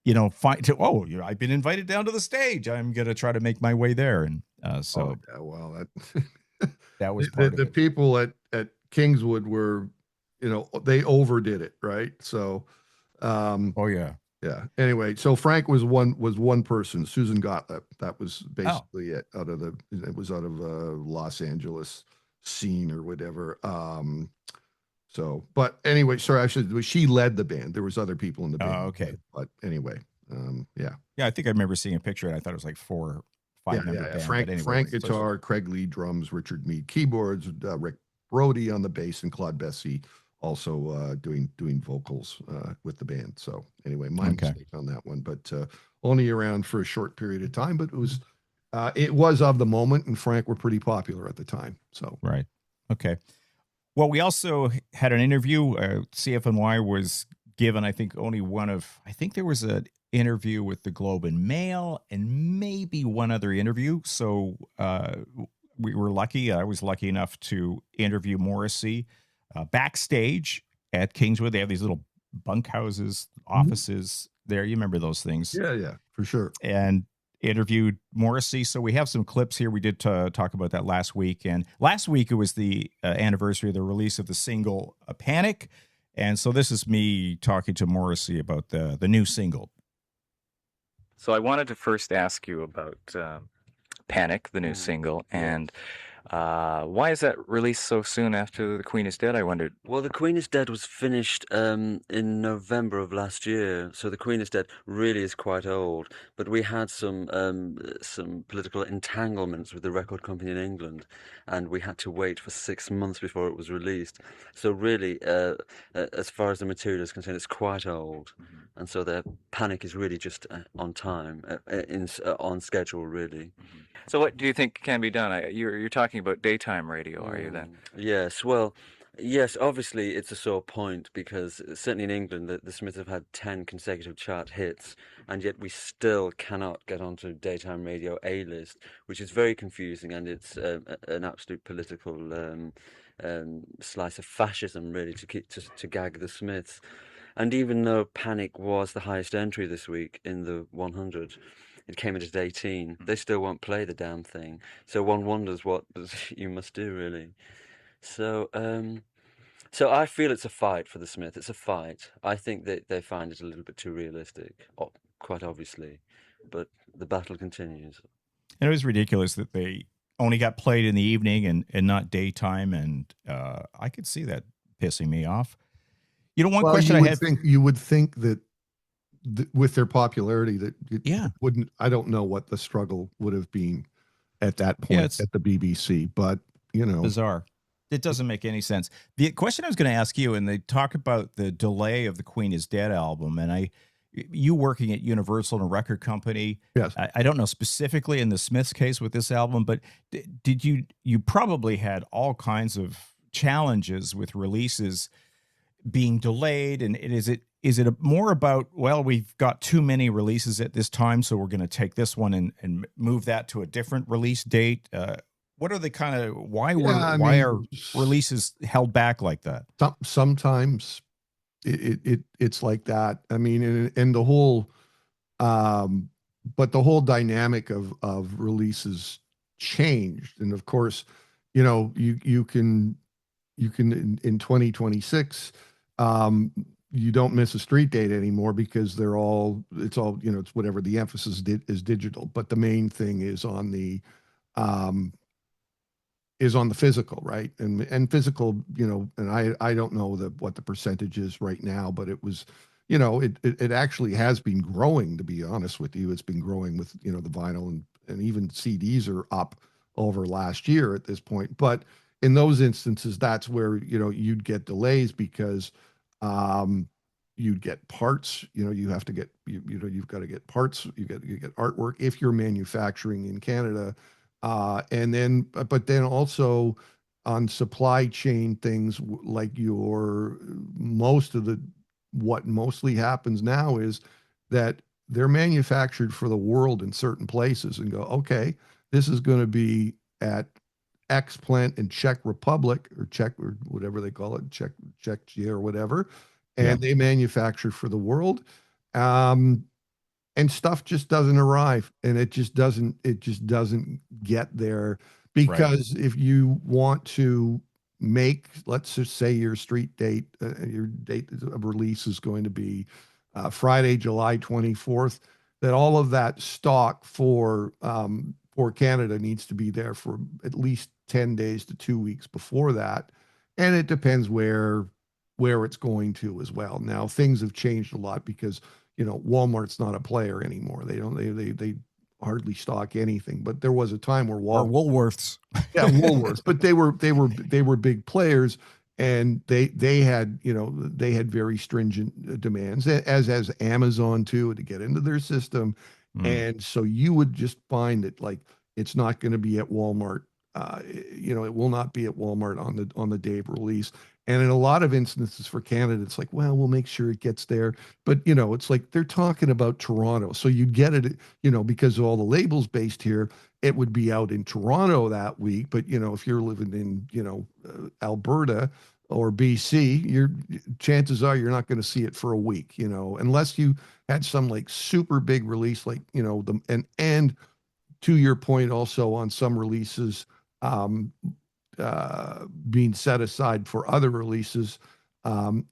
I've been invited down to the stage. I'm gonna try to make my way there, and so that was part of the it. people at Kingswood were, they overdid it, right? So, Oh yeah. yeah. Anyway, so Frank was one person, Susan Gottlieb. That was basically it. It was out of Los Angeles scene or whatever. So, but anyway, sorry, she led the band. There was other people in the band. Oh, okay. But anyway, yeah. Yeah, I think I remember seeing a picture, and I thought it was like 4 or 5 member band. Frank, but anyway, Frank guitar, Craig Lee drums, Richard Mead keyboards, Rick Brody on the bass, and Claude Bessie also doing vocals with the band. So anyway, my mistake on that one, but only around for a short period of time. But it was of the moment, and Frank were pretty popular at the time. So right, okay. Well, we also had an interview. CFNY was given, I think, only one of. I think there was an interview with the Globe and Mail, and maybe one other interview. So we were lucky. I was lucky enough to interview Morrissey backstage at Kingswood. They have these little bunkhouses, offices there. You remember those things? Yeah, for sure. And interviewed Morrissey. So we have some clips here. We did talk about that last week. And last week it was the anniversary of the release of the single Panic. And so this is me talking to Morrissey about the new single. So I wanted to first ask you about Panic, the new single, and why is that released so soon after The Queen is Dead, I wondered? Well, The Queen is Dead was finished in November of last year, so The Queen is Dead really is quite old. But we had some political entanglements with the record company in England, and we had to wait for 6 months before it was released. So really, as far as the material is concerned, it's quite old, and so the Panic is really just on time, on schedule, really. So what do you think can be done? You're talking about daytime radio, are you then? Yes, well, yes, obviously it's a sore point because certainly in England the Smiths have had 10 consecutive chart hits, and yet we still cannot get onto daytime radio A-list, which is very confusing, and it's an absolute political slice of fascism, really, to gag the Smiths. And even though Panic was the highest entry this week in the 100, it came in at 18. They still won't play the damn thing. So one wonders what you must do, really. So, so I feel it's a fight for the Smith. It's a fight. I think that they find it a little bit too realistic, quite obviously, but the battle continues. And it was ridiculous that they only got played in the evening and not daytime. And I could see that pissing me off. You know, one Well, question I had. you would think that with their popularity that it Yeah. wouldn't. I don't know what the struggle would have been at that Yeah, point it's at the BBC, but you know, bizarre. It doesn't make any sense. The question I was going to ask you, and they talk about the delay of the Queen is Dead album, and you working at Universal and a record company. yes. I don't know specifically in the Smiths case with this album, but did you probably had all kinds of challenges with releases being delayed, and is it more about, well, we've got too many releases at this time, so we're going to take this one and move that to a different release date? What are the kind of why are releases held back like that? Sometimes it's like that. I mean, and the whole, but the whole dynamic of releases changed, and of course, you know, you can in 2026, you don't miss a street date anymore because it's all, you know, it's whatever the emphasis is digital, but the main thing um, is on the physical, right? And physical, you know, and I don't know what the percentage is right now, but it was, you know, it actually has been growing, to be honest with you. It's been growing with, you know, the vinyl and even CDs are up over last year at this point. But in those instances, that's where, you know, you'd get delays because you'd get parts, you know, you have to get you know, you've got to get parts, you get artwork if you're manufacturing in Canada. And then, but then also on supply chain things like what mostly happens now is that they're manufactured for the world in certain places and go, okay, this is going to be at X plant in Czech Republic or Czech or whatever they call it, Czechia or whatever, Yeah. and they manufacture for the world. And stuff just doesn't arrive, and it just doesn't get there because if you want to make, let's just say your your date of release is going to be Friday, July 24th, that all of that stock for Canada needs to be there for at least 10 days to 2 weeks before that, and it depends where it's going to as well. Now things have changed a lot because, you know, Walmart's not a player anymore. They hardly stock anything. But there was a time where Or Woolworths. yeah, Woolworths, but they were big players, and they had, you know, they had very stringent demands, as has Amazon too, to get into their system. And so you would just find that, like, it's not going to be at Walmart. You know, it will not be at Walmart on the day of release. And in a lot of instances for Canada, it's like, well, we'll make sure it gets there. But, you know, it's like they're talking about Toronto. So you'd get it, you know, because of all the labels based here, it would be out in Toronto that week. But, you know, if you're living in, you know, Alberta or BC, chances are you're not going to see it for a week, you know, unless you had some like super big release, like, you know, and to your point also on some releases, being set aside for other releases.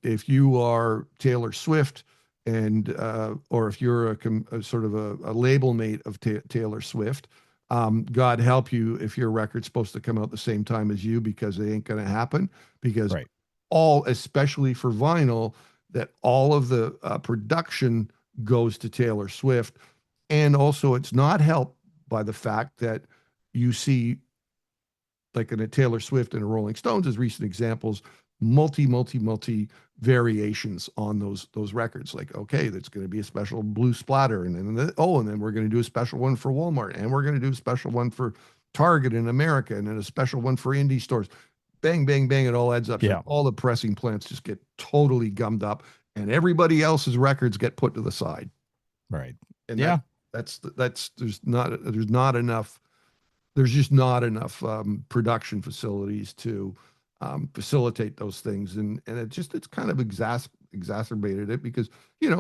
If you are Taylor Swift and or if you're a sort of a label mate of Taylor Swift, God help you if your record's supposed to come out the same time as you, because it ain't going to happen, because especially for vinyl, that all of the production goes to Taylor Swift. And also it's not helped by the fact that you see, like in a Taylor Swift and a Rolling Stones as recent examples, multi variations on those records. Like, okay, that's going to be a special blue splatter, and then we're going to do a special one for Walmart, and we're going to do a special one for Target in America, and then a special one for indie stores. Bang, bang, bang! It all adds up. Yeah. So all the pressing plants just get totally gummed up, and everybody else's records get put to the side. Right. And that's there's just not enough production facilities to facilitate those things, and it's kind of exacerbated it because,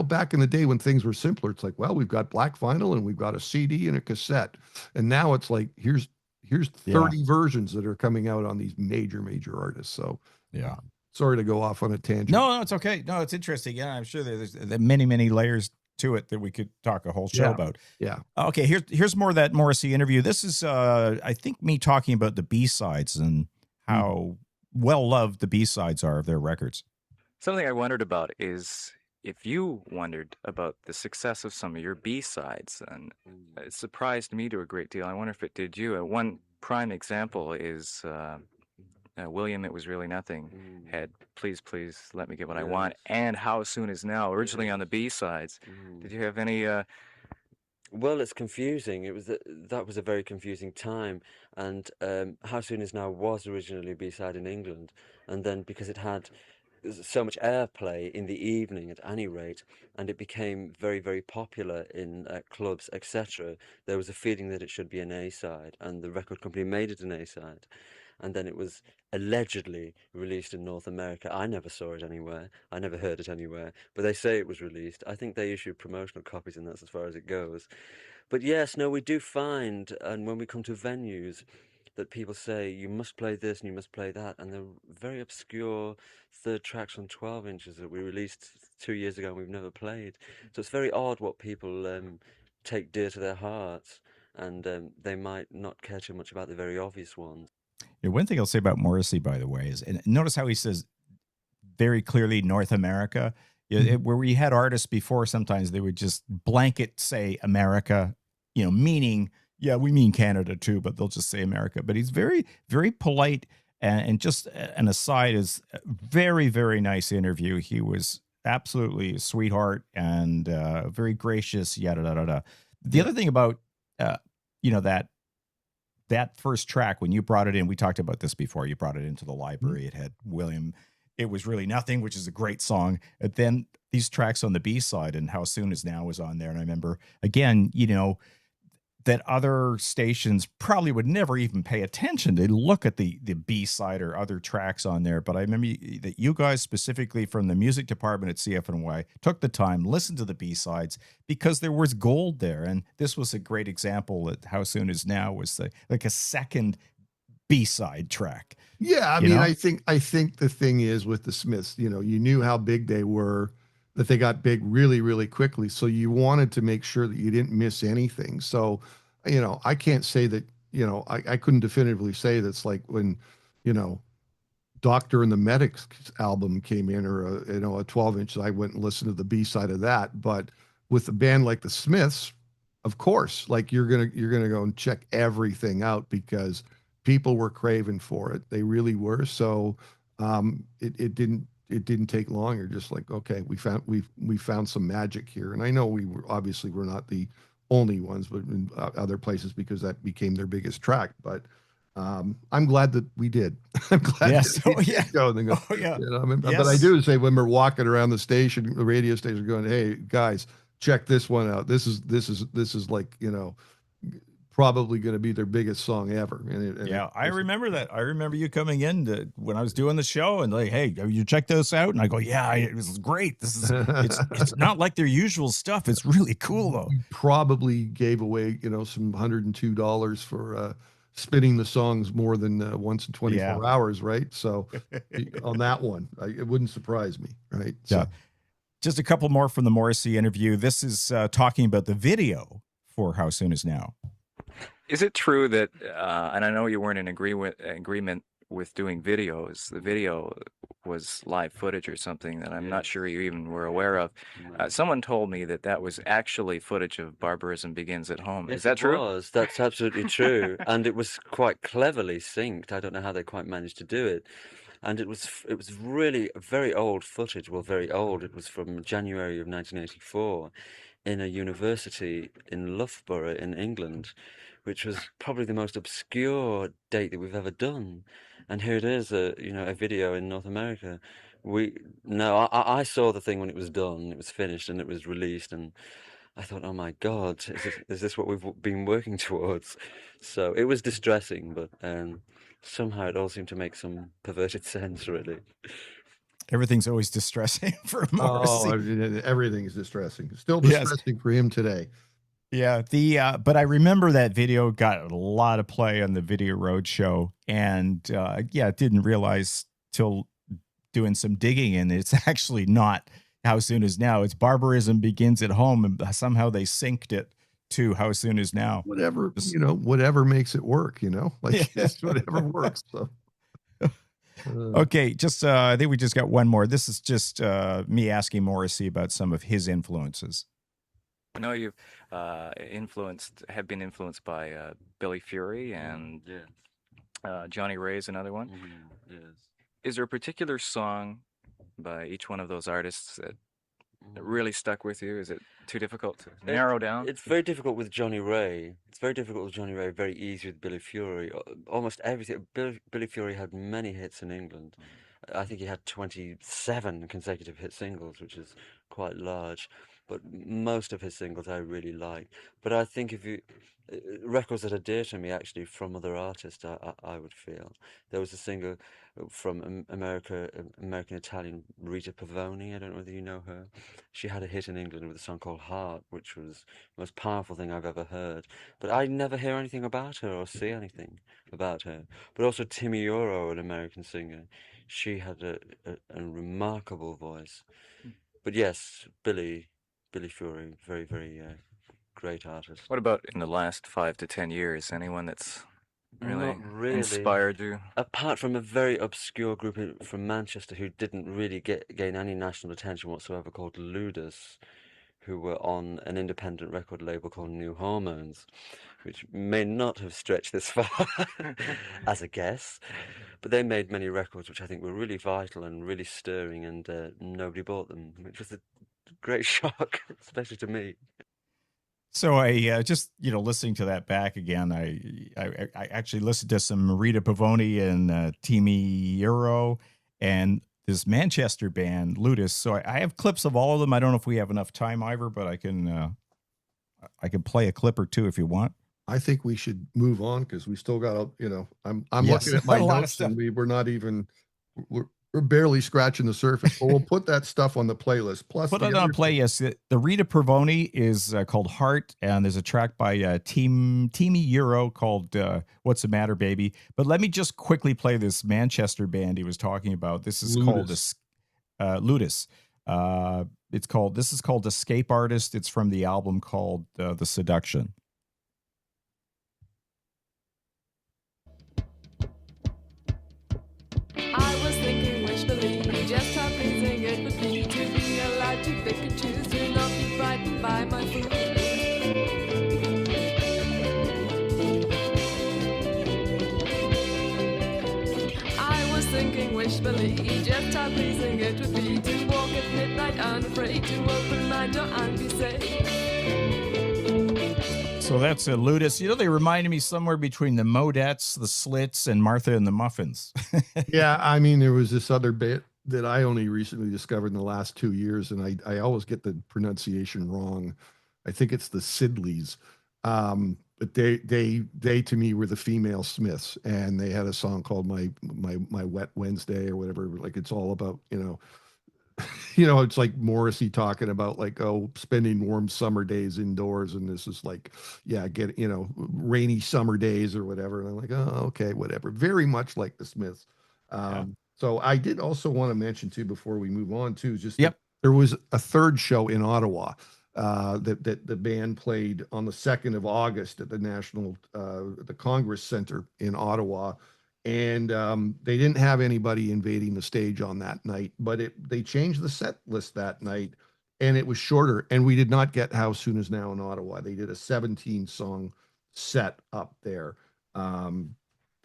back in the day when things were simpler, it's like, well, we've got black vinyl and we've got a CD and a cassette. And now it's like, here's Yeah. 30 versions that are coming out on these major, major artists. So Yeah. sorry to go off on a tangent. No, it's okay. No, it's interesting. Yeah, I'm sure there's many, many layers to it that we could talk a whole show about. Yeah. Okay, here's more of that Morrissey interview. This is I think me talking about the B-sides and how well loved the B-sides are of their records. Something I wondered about is if you wondered about the success of some of your B-sides, and it surprised me to a great deal. I wonder if it did you. One prime example is William, It Was Really Nothing, had Please, Please Let Me Get What I Want, and How Soon Is Now, originally on the B-sides. Did you have any... Well, it's confusing. That was a very confusing time, and How Soon Is Now was originally a B-side in England, and then because it had so much airplay in the evening at any rate, and it became very, very popular in clubs, etc., there was a feeling that it should be an A-side, and the record company made it an A-side. And then it was allegedly released in North America. I never saw it anywhere. I never heard it anywhere. But they say it was released. I think they issued promotional copies, and that's as far as it goes. But yes, no, we do find, and when we come to venues, that people say, you must play this and you must play that. And they're very obscure third tracks on 12 inches that we released 2 years ago and we've never played. So it's very odd what people take dear to their hearts. And they might not care too much about the very obvious ones. Yeah, one thing I'll say about Morrissey, by the way, is, and notice how he says very clearly North America. Where we had artists before, sometimes they would just blanket say America, meaning, yeah, we mean Canada too, but they'll just say America. But he's very, very polite. And just an aside, is a very, very nice interview. He was absolutely a sweetheart and very gracious, yada, yada, yada. The other thing about, that first track, when you brought it in, we talked about this before, you brought it into the library. It had William, It Was Really Nothing, which is a great song. And then these tracks on the B-side, and How Soon Is Now was on there. And I remember, again, that other stations probably would never even pay attention. They'd look at the B-side or other tracks on there. But I remember that you guys, specifically from the music department at CFNY, took the time, listened to the B-sides, because there was gold there. And this was a great example that How Soon Is Now was like a second B-side track. Yeah, I mean, I think the thing is with the Smiths, you knew how big they were, that they got big really, really quickly. So you wanted to make sure that you didn't miss anything. So, I can't say that, I couldn't definitively say that's like when, Doctor and the Medics album came in, or a 12-inch, I went and listened to the B-side of that. But with a band like the Smiths, of course, like you're gonna go and check everything out because people were craving for it. They really were. So it didn't take long. You're just like, okay, we found some magic here. And I know we're not the only ones, but in other places, because that became their biggest track. But I'm glad that we did. I'm glad. Yes. That we did go. And go, yeah. But I do say when we're walking around the station, the radio station, going, "Hey guys, check this one out. This is like, probably going to be their biggest song ever." I remember that. I remember you coming in when I was doing the show and like, "Hey, you check those out?" And I go, "Yeah, it was great. It's not like their usual stuff. It's really cool though." We probably gave away, some $102 for spinning the songs more than once in 24 hours, right? So on that one, it wouldn't surprise me, right? So. Yeah. Just a couple more from the Morrissey interview. This is talking about the video for How Soon Is Now. Is it true that, and I know you weren't in agreement with doing videos, the video was live footage or something that I'm not sure you even were aware of. Someone told me that was actually footage of Barbarism Begins at Home. Yes, Is that true? It was. That's absolutely true. And it was quite cleverly synced. I don't know how they quite managed to do it. And it was really very old footage. Well, very old. It was from January of 1984 in a university in Loughborough in England, which was probably the most obscure date that we've ever done. And here it is, a video in North America. I saw the thing when it was done, it was finished, and it was released, and I thought, oh my God, is this what we've been working towards? So it was distressing, but somehow it all seemed to make some perverted sense, really. Everything's always distressing for Oh, Morrissey. everything is distressing. Still Yes. distressing for him today. Yeah. But I remember that video got a lot of play on the Video Roadshow, and didn't realize till doing some digging, and it's actually not How Soon Is Now. It's Barbarism Begins at Home, and somehow they synced it to How Soon Is Now. Whatever, Just- whatever makes it work, like Yeah. it's whatever works. So. Okay, I think we just got one more. This is just me asking Morrissey about some of his influences. I know you've have been influenced by Billy Fury and Johnny Ray's another one. Yes. Is there a particular song by each one of those artists that really stuck with you? Is it too difficult to narrow down? It's very difficult with Johnny Ray. Very easy with Billy Fury. Almost everything. Billy Fury had many hits in England. I think he had 27 consecutive hit singles, which is quite large. But most of his singles I really like. But I think if you records that are dear to me actually from other artists, I would feel there was a singer from American Italian, Rita Pavone. I don't know whether you know her. She had a hit in England with a song called Heart, which was the most powerful thing I've ever heard. But I never hear anything about her or see anything about her. But also Timmy Euro, an American singer, she had a remarkable voice. But yes, Billy Fury, very, very great artist. What about in the last 5 to 10 years? Anyone that's really, Not really. inspired you? Apart from a very obscure group from Manchester who didn't really gain any national attention whatsoever, called Ludus, who were on an independent record label called New Hormones, which may not have stretched this far as a guess, but they made many records which I think were really vital and really stirring, and nobody bought them, which was a great shock, especially to me. So I just listening to that back again, I actually listened to some Rita Pavone and Timmy Euro and this Manchester band Ludus. So I have clips of all of them. I don't know if we have enough time, Ivor, but I can play a clip or two if you want. I think we should move on because we still got I'm Yes, looking at my a lot of notes stuff. and we're not even we're barely scratching the surface. But we'll put that stuff on the playlist. Plus, Put it on play. Yes, the Rita Pavone is called Heart, and there's a track by Timmy Euro called "What's the Matter, Baby." But let me just quickly play this Manchester band he was talking about. This is called Ludus. This is called Escape Artist. It's from the album called The Seduction. I was thinking wishfully just how pleasing it would be to be allowed to pick and choose, to not be frightened by my food. I was thinking wishfully just how pleasing it would be to walk at midnight unafraid, to open my door and be safe. So that's a Ludus. They reminded me somewhere between the Modettes, the Slits, and Martha and the Muffins. Yeah, I mean, there was this other bit that I only recently discovered in the last 2 years, and I always get the pronunciation wrong. I think it's the Sidleys. But they to me were the female Smiths, and they had a song called my Wet Wednesday or whatever. Like it's all about it's like Morrissey talking about like, spending warm summer days indoors, and this is like, rainy summer days or whatever. And I'm like, oh, okay, whatever. Very much like the Smiths. So I did also want to mention too, before we move on too, just that there was a third show in Ottawa that the band played on the 2nd of August at the the Congress Center in Ottawa. And they didn't have anybody invading the stage on that night, but they changed the set list that night, and it was shorter. And we did not get How Soon Is Now in Ottawa. They did a 17-song set up there.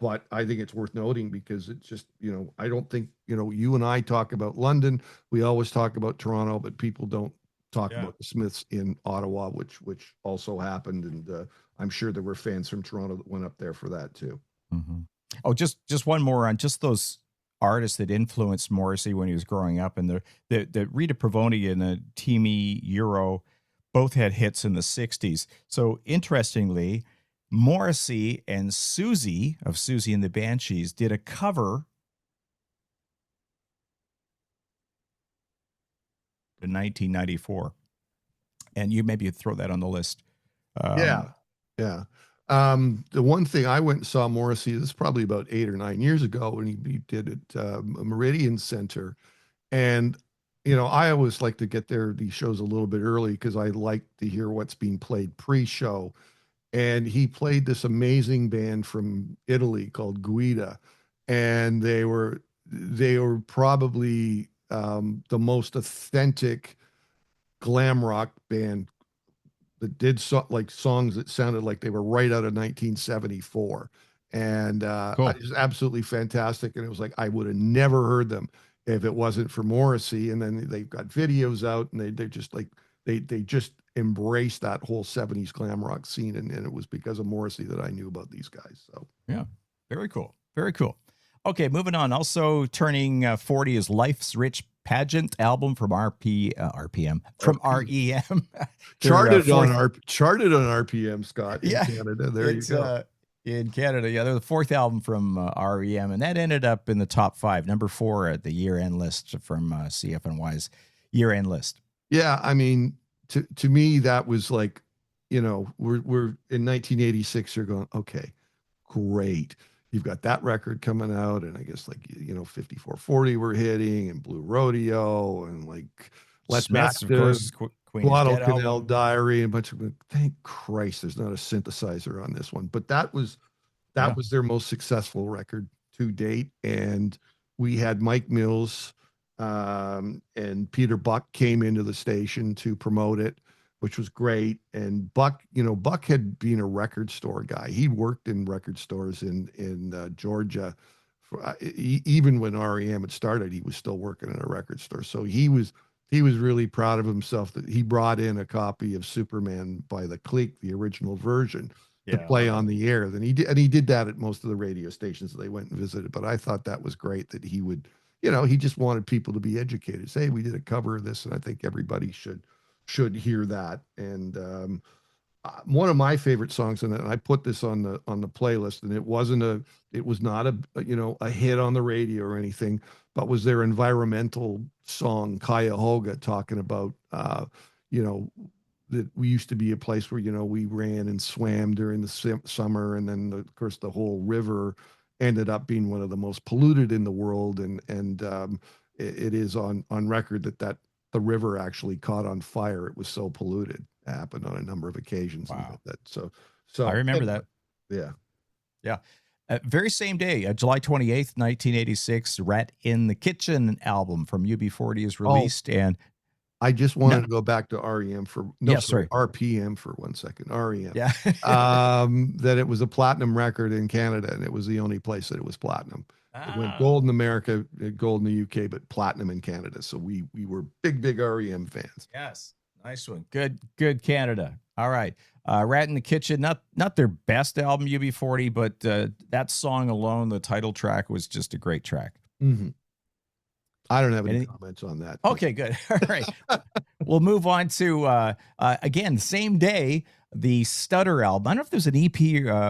But I think it's worth noting because it's just, I don't think, you and I talk about London. We always talk about Toronto, but people don't talk about the Smiths in Ottawa, which also happened. And I'm sure there were fans from Toronto that went up there for that too. Mm-hmm. Oh, just one more on just those artists that influenced Morrissey when he was growing up, and the Rita Pavone and the Timmy Euro both had hits in the 60s. So interestingly, Morrissey and Susie of Susie and the Banshees did a cover in 1994. And you maybe throw that on the list. Yeah. The one thing I went and saw Morrissey, this is probably about 8 or 9 years ago, when he did it Meridian Center. And, I always like to get there, these shows a little bit early, because I like to hear what's being played pre-show. And he played this amazing band from Italy called Guida. And they were probably the most authentic glam rock band that did songs that sounded like they were right out of 1974. And Cool. it was absolutely fantastic. And it was like, I would have never heard them if it wasn't for Morrissey. And then they've got videos out, and they're just like, they just embraced that whole 70s glam rock scene. And it was because of Morrissey that I knew about these guys. So yeah, very cool. Very cool. Okay, moving on. Also turning 40 is Life's Rich Pageant album from R.E.M. Charted on RPM, Scott, in Canada. There you go. In Canada, yeah, they're the fourth album from R.E.M., and that ended up in the top 5, number 4 at the year-end list from CFNY's year-end list. Yeah, I mean, to me, that was like, we're in 1986. You're going, okay, great. You've got that record coming out, and I guess 5440 we're hitting, and Blue Rodeo, and Let's Smiths, Back of course, Queen's Guadalcanal Diary, and a bunch of. Thank Christ, there's not a synthesizer on this one. But that was their most successful record to date, and we had Mike Mills and Peter Buck came into the station to promote it, which was great. And Buck had been a record store guy. He worked in record stores in Georgia. Even when R.E.M. had started, he was still working in a record store. So he was really proud of himself that he brought in a copy of Superman by the Clique, the original version, to play on the air. Then he did that at most of the radio stations that they went and visited. But I thought that was great that he would, he just wanted people to be educated. Say, hey, we did a cover of this, and I think everybody should hear that. And one of my favorite songs, and I put this on the playlist, and it was not a hit on the radio or anything, but was their environmental song, Cuyahoga, talking about that we used to be a place where we ran and swam during the summer, and then of course the whole river ended up being one of the most polluted in the world, and it is on record that the river actually caught on fire. It was so polluted. It happened on a number of occasions. Wow. So I remember that. Yeah. Very same day, July 28th, 1986, Rat in the Kitchen album from UB40 is released. And I just wanted to go back to R.E.M. RPM for 1 second. R.E.M. Yeah. That it was a platinum record in Canada, and it was the only place that it was platinum. It went gold in America, gold in the UK, but platinum in Canada. So we were big R.E.M. fans. Yes. Nice one. Good Canada. All right. Rat in the Kitchen, not their best album, UB40, but that song alone, the title track, was just a great track. Mm-hmm. I don't have any comments on that. Okay, good. All right. We'll move on to, again, same day, the Stutter album. I don't know if there's an EP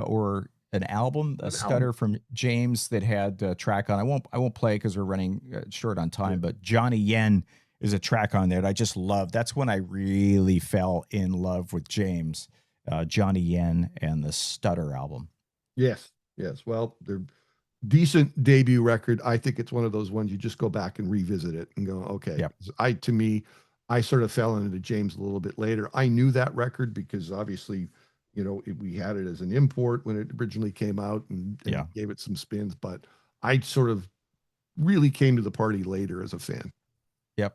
or an album, Stutter from James that had a track on. I won't play because we're running short on time, but Johnny Yen is a track on there that I just love. That's when I really fell in love with James, Johnny Yen and the Stutter album. Yes. Well, they're decent debut record. I think it's one of those ones you just go back and revisit it and go, okay. Yep. I sort of fell into James a little bit later. I knew that record because obviously, we had it as an import when it originally came out and gave it some spins, but I sort of really came to the party later as a fan. Yep.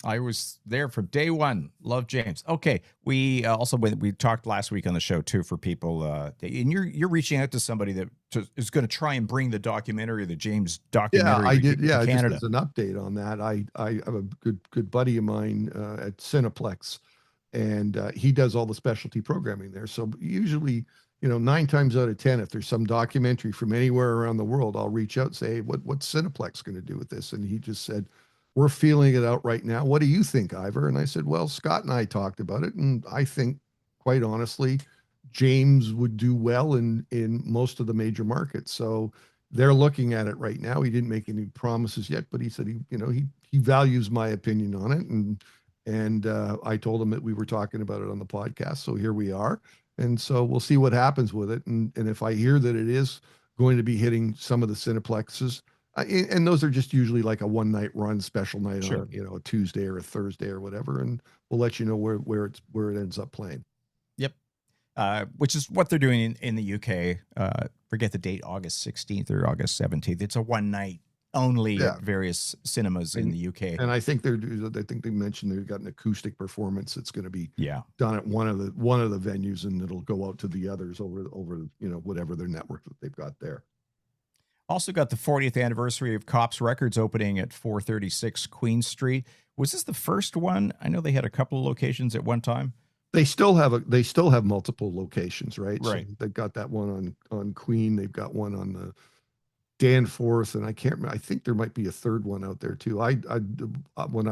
I was there from day one. Love James. Okay. We also, we talked last week on the show too, for people, and you're reaching out to somebody that is going to try and bring the documentary, the James documentary. Yeah, I did. To Canada. Just as an update on that, I have a good buddy of mine at Cineplex, and he does all the specialty programming there. So usually, 9 times out of 10, if there's some documentary from anywhere around the world, I'll reach out and say, hey, what's Cineplex going to do with this? And he just said, we're feeling it out right now. What do you think, Ivor? And I said, well, Scott and I talked about it, and I think, quite honestly, James would do well in most of the major markets. So they're looking at it right now. He didn't make any promises yet, but he said he values my opinion on it, And I told him that we were talking about it on the podcast. So here we are. And so we'll see what happens with it. And if I hear that it is going to be hitting some of the Cineplexes, and those are just usually like a one night run, special night Sure. on, a Tuesday or a Thursday or whatever. And we'll let you know where it ends up playing. Yep. Which is what they're doing in the UK. Forget the date, August 16th or August 17th. It's a one night only at various cinemas in the UK. And I think they mentioned they've got an acoustic performance that's going to be done at one of the venues, and it'll go out to the others over whatever their network that they've got there. Also got the 40th anniversary of Cops Records opening at 436 Queen Street. Was this the first one? I know they had a couple of locations at one time. They still have multiple locations, right? Right. So they've got that one on Queen. They've got one on the Danforth, and I can't remember. I think there might be a third one out there too. When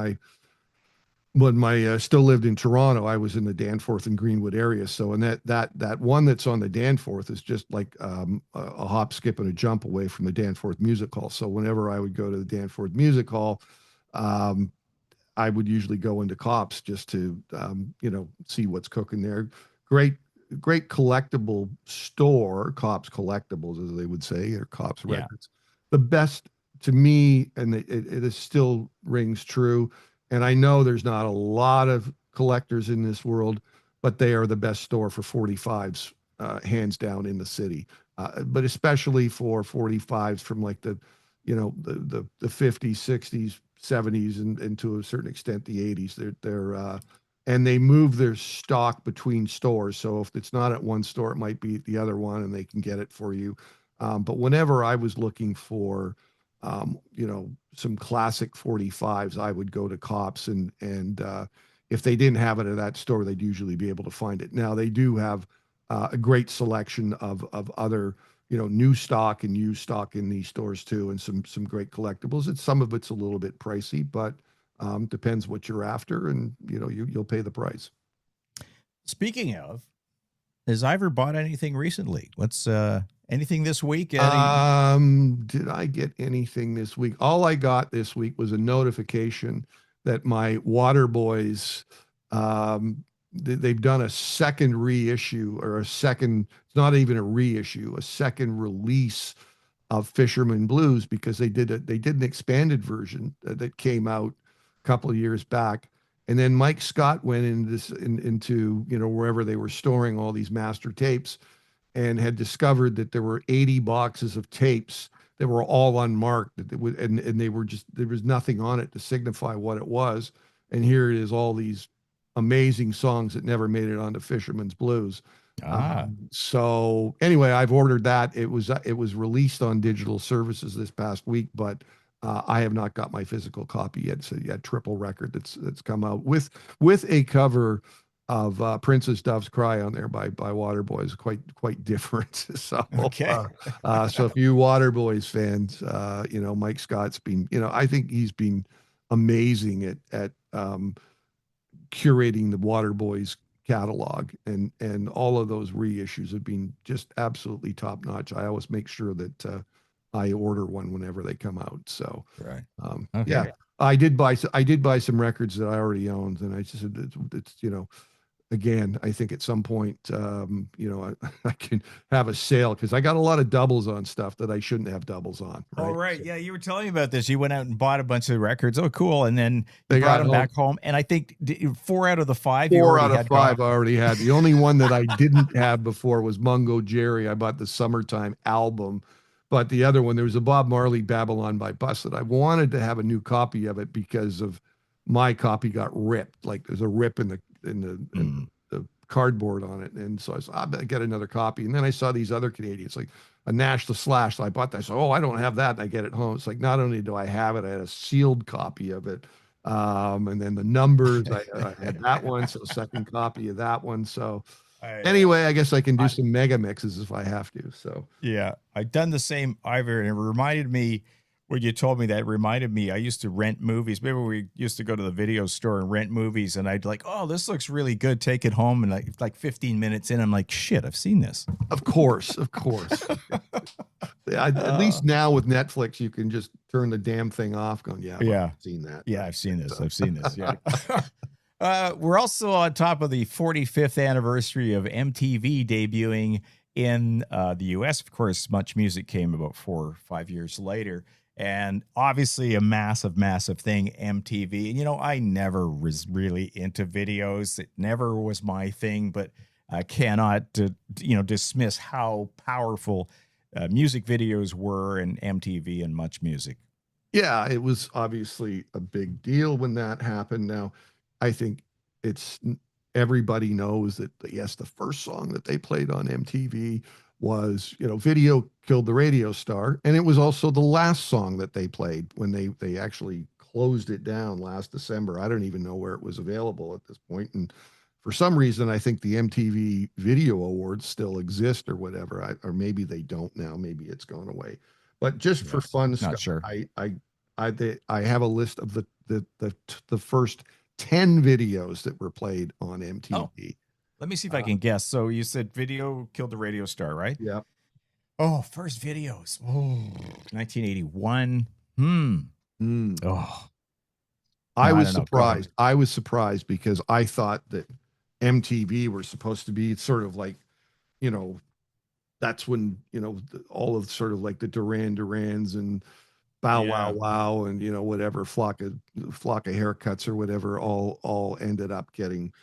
I still lived in Toronto, I was in the Danforth and Greenwood area. So, and that one that's on the Danforth is just like a hop, skip, and a jump away from the Danforth Music Hall. So whenever I would go to the Danforth Music Hall, I would usually go into Cops just to see what's cooking there. Great collectible store, Cops Collectibles, as they would say, or Cops Records. The best to me, and it still rings true. And I know there's not a lot of collectors in this world, but they are the best store for 45s, hands down, in the city. But especially for 45s from like the 50s, 60s, 70s, and to a certain extent the 80s. They're and they move their stock between stores. So if it's not at one store, it might be at the other one, and they can get it for you. But whenever I was looking for, some classic 45s, I would go to Cops, and if they didn't have it at that store, they'd usually be able to find it. Now they do have a great selection of other, new stock and used stock in these stores too, and some great collectibles. Some of it's a little bit pricey, but depends what you're after, and you'll pay the price. Speaking of, has Ivor bought anything recently? What's anything this week? Did I get anything this week? All I got this week was a notification that my Water Boys, they've done a second reissue, or it's not even a reissue, a second release of Fisherman Blues, because they did an expanded version that came out a couple of years back. And then Mike Scott went into wherever they were storing all these master tapes, and had discovered that there were 80 boxes of tapes that were all unmarked, and they were just, there was nothing on it to signify what it was. And here it is, all these amazing songs that never made it onto Fisherman's Blues. So anyway, I've ordered that. It was released on digital services this past week, but I have not got my physical copy yet. So triple record that's come out with a cover of Princess Dove's Cry on there by Waterboys, quite different. So okay. So if you Waterboys fans, Mike Scott's been, I think he's been amazing at curating the Waterboys catalog, and all of those reissues have been just absolutely top notch. I always make sure that I order one whenever they come out. So right. Okay. Yeah, I did buy some records that I already owned, and I just said it's again, I think at some point, I can have a sale, because I got a lot of doubles on stuff that I shouldn't have doubles on. Right? Oh, right. Yeah, you were telling me about this. You went out and bought a bunch of records. Oh, cool. And then you brought them back home. And I think 4 out of the 5. 4 out of 5 I already had. The only one that I didn't have before was Mungo Jerry. I bought the Summertime album. But the other one, there was a Bob Marley, Babylon by Bus, that I wanted to have a new copy of it because of my copy got ripped. Like there's a rip in the cardboard on it. And so I said, I better get another copy. And then I saw these other Canadians, like a Nash the Slash. So I bought that. So, I don't have that. And I get it home. It's like, not only do I have it, I had a sealed copy of it. And then the numbers, I had that one. So second copy of that one. So anyway, I guess I can do some mega mixes if I have to. So yeah, I've done the same, Ivor, and it reminded me, when you told me that, it reminded me, I used to rent movies. Maybe we used to go to the video store and rent movies, and I'd like, oh, this looks really good. Take it home. And like 15 minutes in, I'm like, shit, I've seen this. Of course. At least now with Netflix, you can just turn the damn thing off going, I've seen that. Yeah, I've seen this. Yeah. We're also on top of the 45th anniversary of MTV debuting in the US. Of course, Much Music came about 4 or 5 years later. And obviously a massive, massive thing, MTV. And, I never was really into videos. It never was my thing, but I cannot, dismiss how powerful music videos were in MTV and Much Music. Yeah, it was obviously a big deal when that happened. Now, I think it's everybody knows that yes, the first song that they played on MTV was, Video Killed the Radio Star, and it was also the last song that they played when they actually closed it down last December. I don't even know where it was available at this point, and for some reason, I think the MTV Video Awards still exist or whatever, or maybe they don't now. Maybe it's gone away. But just for fun, Not Scott, sure. I have a list of the first 10 videos that were played on MTV. Let me see if I can guess. So you said Video Killed the Radio Star, right? Yeah. Oh, first videos. Oh, 1981. Oh, I No, I was don't know. Go ahead. surprised. I was surprised because I thought that MTV were supposed to be sort of like, that's when, all of sort of like the Duran Durans and Bow Yeah. Wow Wow and whatever flock of haircuts or whatever all ended up getting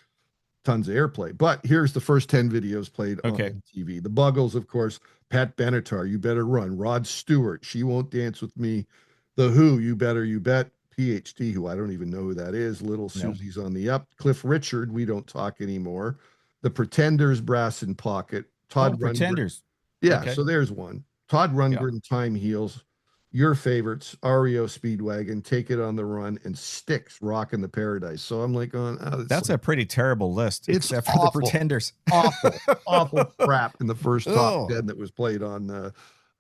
tons of airplay. But here's the first 10 videos played Okay. on MTV. The Buggles, of course, Pat Benatar, You Better Run, Rod Stewart, She Won't Dance with Me, The Who, You Better You Bet, PhD, who I don't even know who that is, Little No. Susie's on the Up, Cliff Richard, We Don't Talk Anymore, The Pretenders, Brass in Pocket, Todd Rundgren. Pretenders. Yeah, Okay. so there's one. Todd Rundgren, Time Heals, your favorites, REO Speedwagon, Take It on the Run, and Styx, Rockin' the Paradise. So I'm like, That's a pretty terrible list, It's except for the awful. Pretenders. awful crap in the first top Oh. 10 that was played on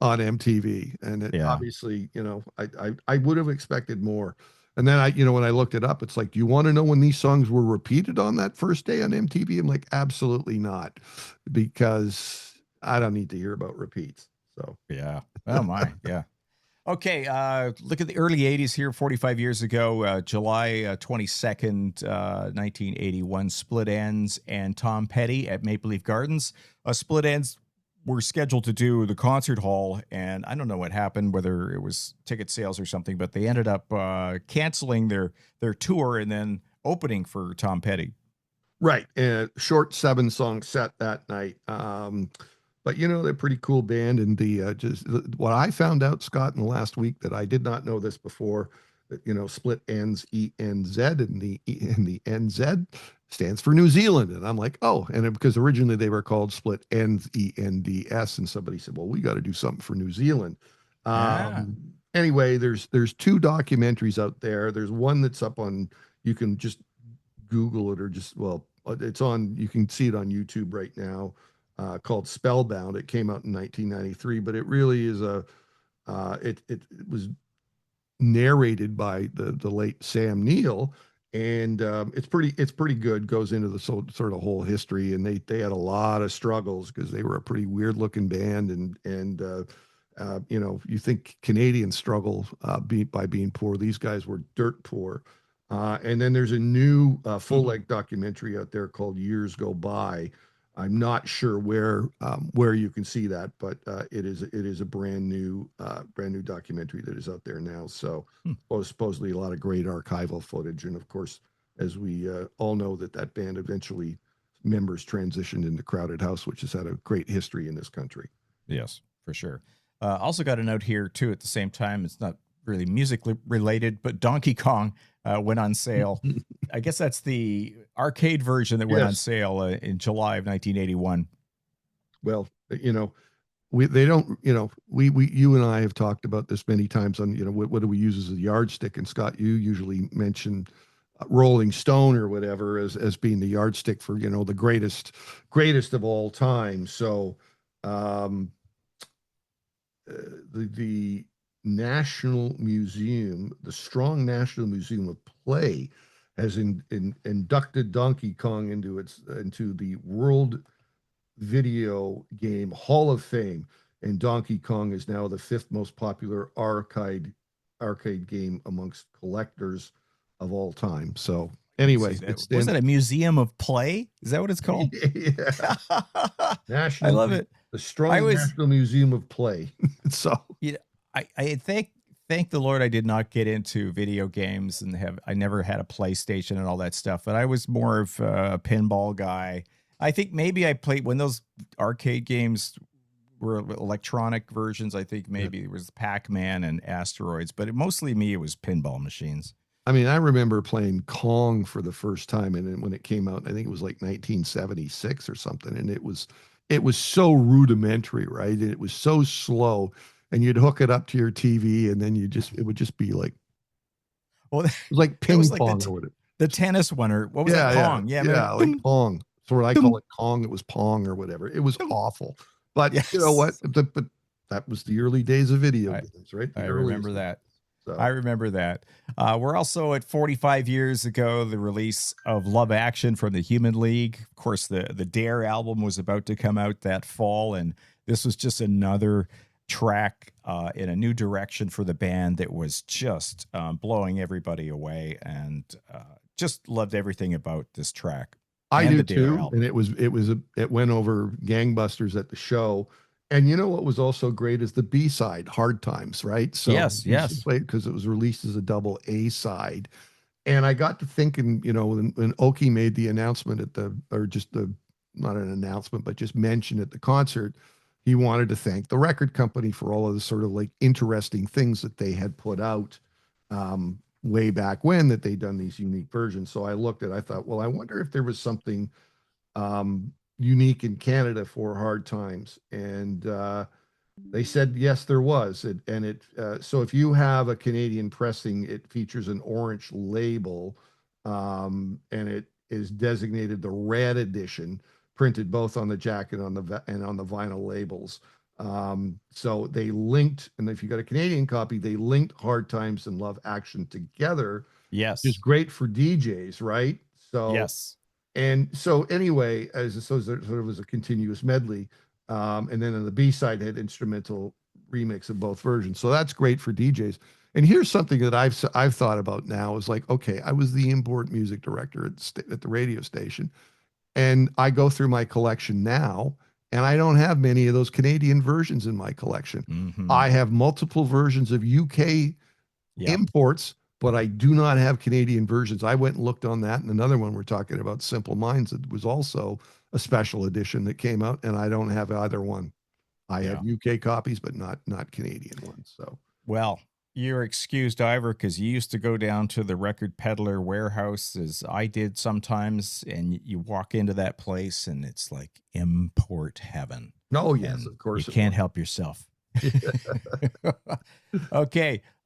MTV. And it obviously, I would have expected more. And then when I looked it up, it's like, do you want to know when these songs were repeated on that first day on MTV? I'm like, absolutely not, because I don't need to hear about repeats. So Yeah. Oh my. Yeah. Okay. Look at the early 80s here, 45 years ago, July 22nd, 1981, Split Ends and Tom Petty at Maple Leaf Gardens. Split Ends were scheduled to do the concert hall, and I don't know what happened, whether it was ticket sales or something, but they ended up canceling their tour and then opening for Tom Petty. Right. Short 7-song set that night. But they're a pretty cool band, and what I found out, Scott, in the last week that I did not know this before, that Split Ends, ENZ, and the NZ stands for New Zealand, and I'm like, oh, and because originally they were called Split Ends, ENDS, and somebody said, well, we got to do something for New Zealand. Anyway, there's 2 documentaries out there. There's one that's up on, you can just Google it, or it's on, you can see it on YouTube right now. Called Spellbound. It came out in 1993, but it really is it was narrated by the late Sam Neill, and it's pretty good. Goes into the sort of whole history, and they had a lot of struggles because they were a pretty weird looking band, and you think Canadians struggle by being poor. These guys were dirt poor. And then there's a new full-length documentary out there called Years Go By. I'm not sure where you can see that, but it is a brand new documentary that is out there now. So supposedly a lot of great archival footage, and of course, as we all know, that band eventually members transitioned into Crowded House, which has had a great history in this country. Yes, for sure. Also got a note here too. At the same time, it's not really musically related, but Donkey Kong went on sale. I guess that's the arcade version that went on sale in July of 1981. Well, they don't, you and I have talked about this many times on, what do we use as a yardstick? And Scott, you usually mention Rolling Stone or whatever as being the yardstick for, the greatest of all time. So, the National Museum, the Strong National Museum of Play, has inducted Donkey Kong into the World Video Game Hall of Fame, and Donkey Kong is now the 5th most popular arcade game amongst collectors of all time. So Anyway, See, it was stands. that a museum of play? Is that what it's called? Yeah. I National, love it. the I Strong was, National Museum of Play. So you know, I thank the Lord I did not get into video games and I never had a PlayStation and all that stuff, but I was more of a pinball guy. I think maybe I played when those arcade games were electronic versions. I think maybe it was Pac-Man and Asteroids, but mostly me, it was pinball machines. I mean, I remember playing Kong for the first time, and then when it came out, I think it was like 1976 or something, and it was so rudimentary, right? And it was so slow, and you'd hook it up to your TV, and then it would just be like Well, it was like that ping was like pong or whatever. the tennis one, or what was Yeah, that? yeah, Pong. Yeah, yeah, like boom, Pong. So what I boom. call it Kong, it was Pong or whatever. It was Boom. awful, but you know what? Yes. But that was the early days of video I, games, right? The I earliest remember ones. that. I So remember that. We're also at 45 years ago, the release of Love Action from the Human League. Of course, the Dare album was about to come out that fall, and this was just another track in a new direction for the band that was just blowing everybody away, and just loved everything about this track I and do the Dare too, album. and it went over gangbusters at the show. And you know what was also great is the B side, Hard Times, right? So Yes, yes. because it was released as a double A side, and I got to thinking, when Oki made the announcement or just not an announcement, but just mentioned at the concert, he wanted to thank the record company for all of the sort of like interesting things that they had put out way back when that they'd done these unique versions. So I thought, well, I wonder if there was something unique in Canada for Hard Times, and they said yes, there was. So if you have a Canadian pressing, it features an orange label, and it is designated the red edition, printed both on the jacket and on the vinyl labels. So they linked, and if you got a Canadian copy, they linked Hard Times and Love Action together, which is Yes. great for DJs, right? So Yes. and so anyway, sort of as a continuous medley, and then on the B side had instrumental remix of both versions. So that's great for DJs. And here's something that I've thought about now is like, okay, I was the import music director at the radio station, and I go through my collection now, and I don't have many of those Canadian versions in my collection. Mm-hmm. I have multiple versions of UK imports, but I do not have Canadian versions. I went and looked on that, and another one we're talking about, Simple Minds, that was also a special edition that came out, and I don't have either one. I have UK copies, but not Canadian ones. So Well, you're excused, Ivor, because you used to go down to the record peddler warehouse, as I did sometimes, and you walk into that place, and it's like import heaven. oh yes, And of course you it can't was. help yourself.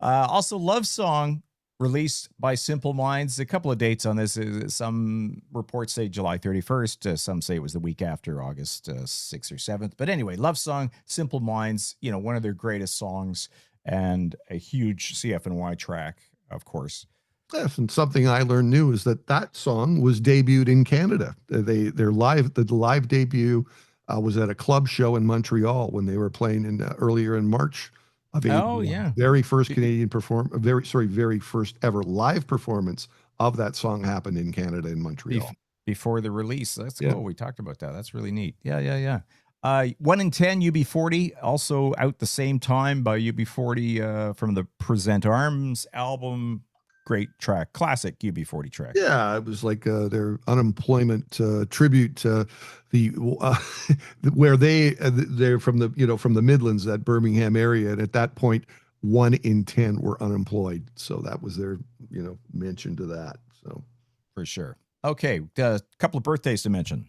Also, Love Song released by Simple Minds. A couple of dates on this. Some reports say July 31st. Some say it was the week after, August 6th or 7th. But anyway, Love Song, Simple Minds, one of their greatest songs and a huge CFNY track, of course. Yes, and something I learned new is that song was debuted in Canada. The live debut was at a club show in Montreal when they were playing earlier in March of Oh, 81. yeah. Very first very first ever live performance of that song happened in Canada in Montreal. Before the release. That's Yeah. cool. We talked about that. That's really neat. Yeah. 1 in 10, UB40, also out the same time by UB40 from the Present Arms album. Great track, classic UB40 track. Yeah, it was like their unemployment tribute to the where they're from the Midlands, that Birmingham area, and at that point, 1 in 10 were unemployed. So that was their mention to that. So For sure. Okay, a couple of birthdays to mention.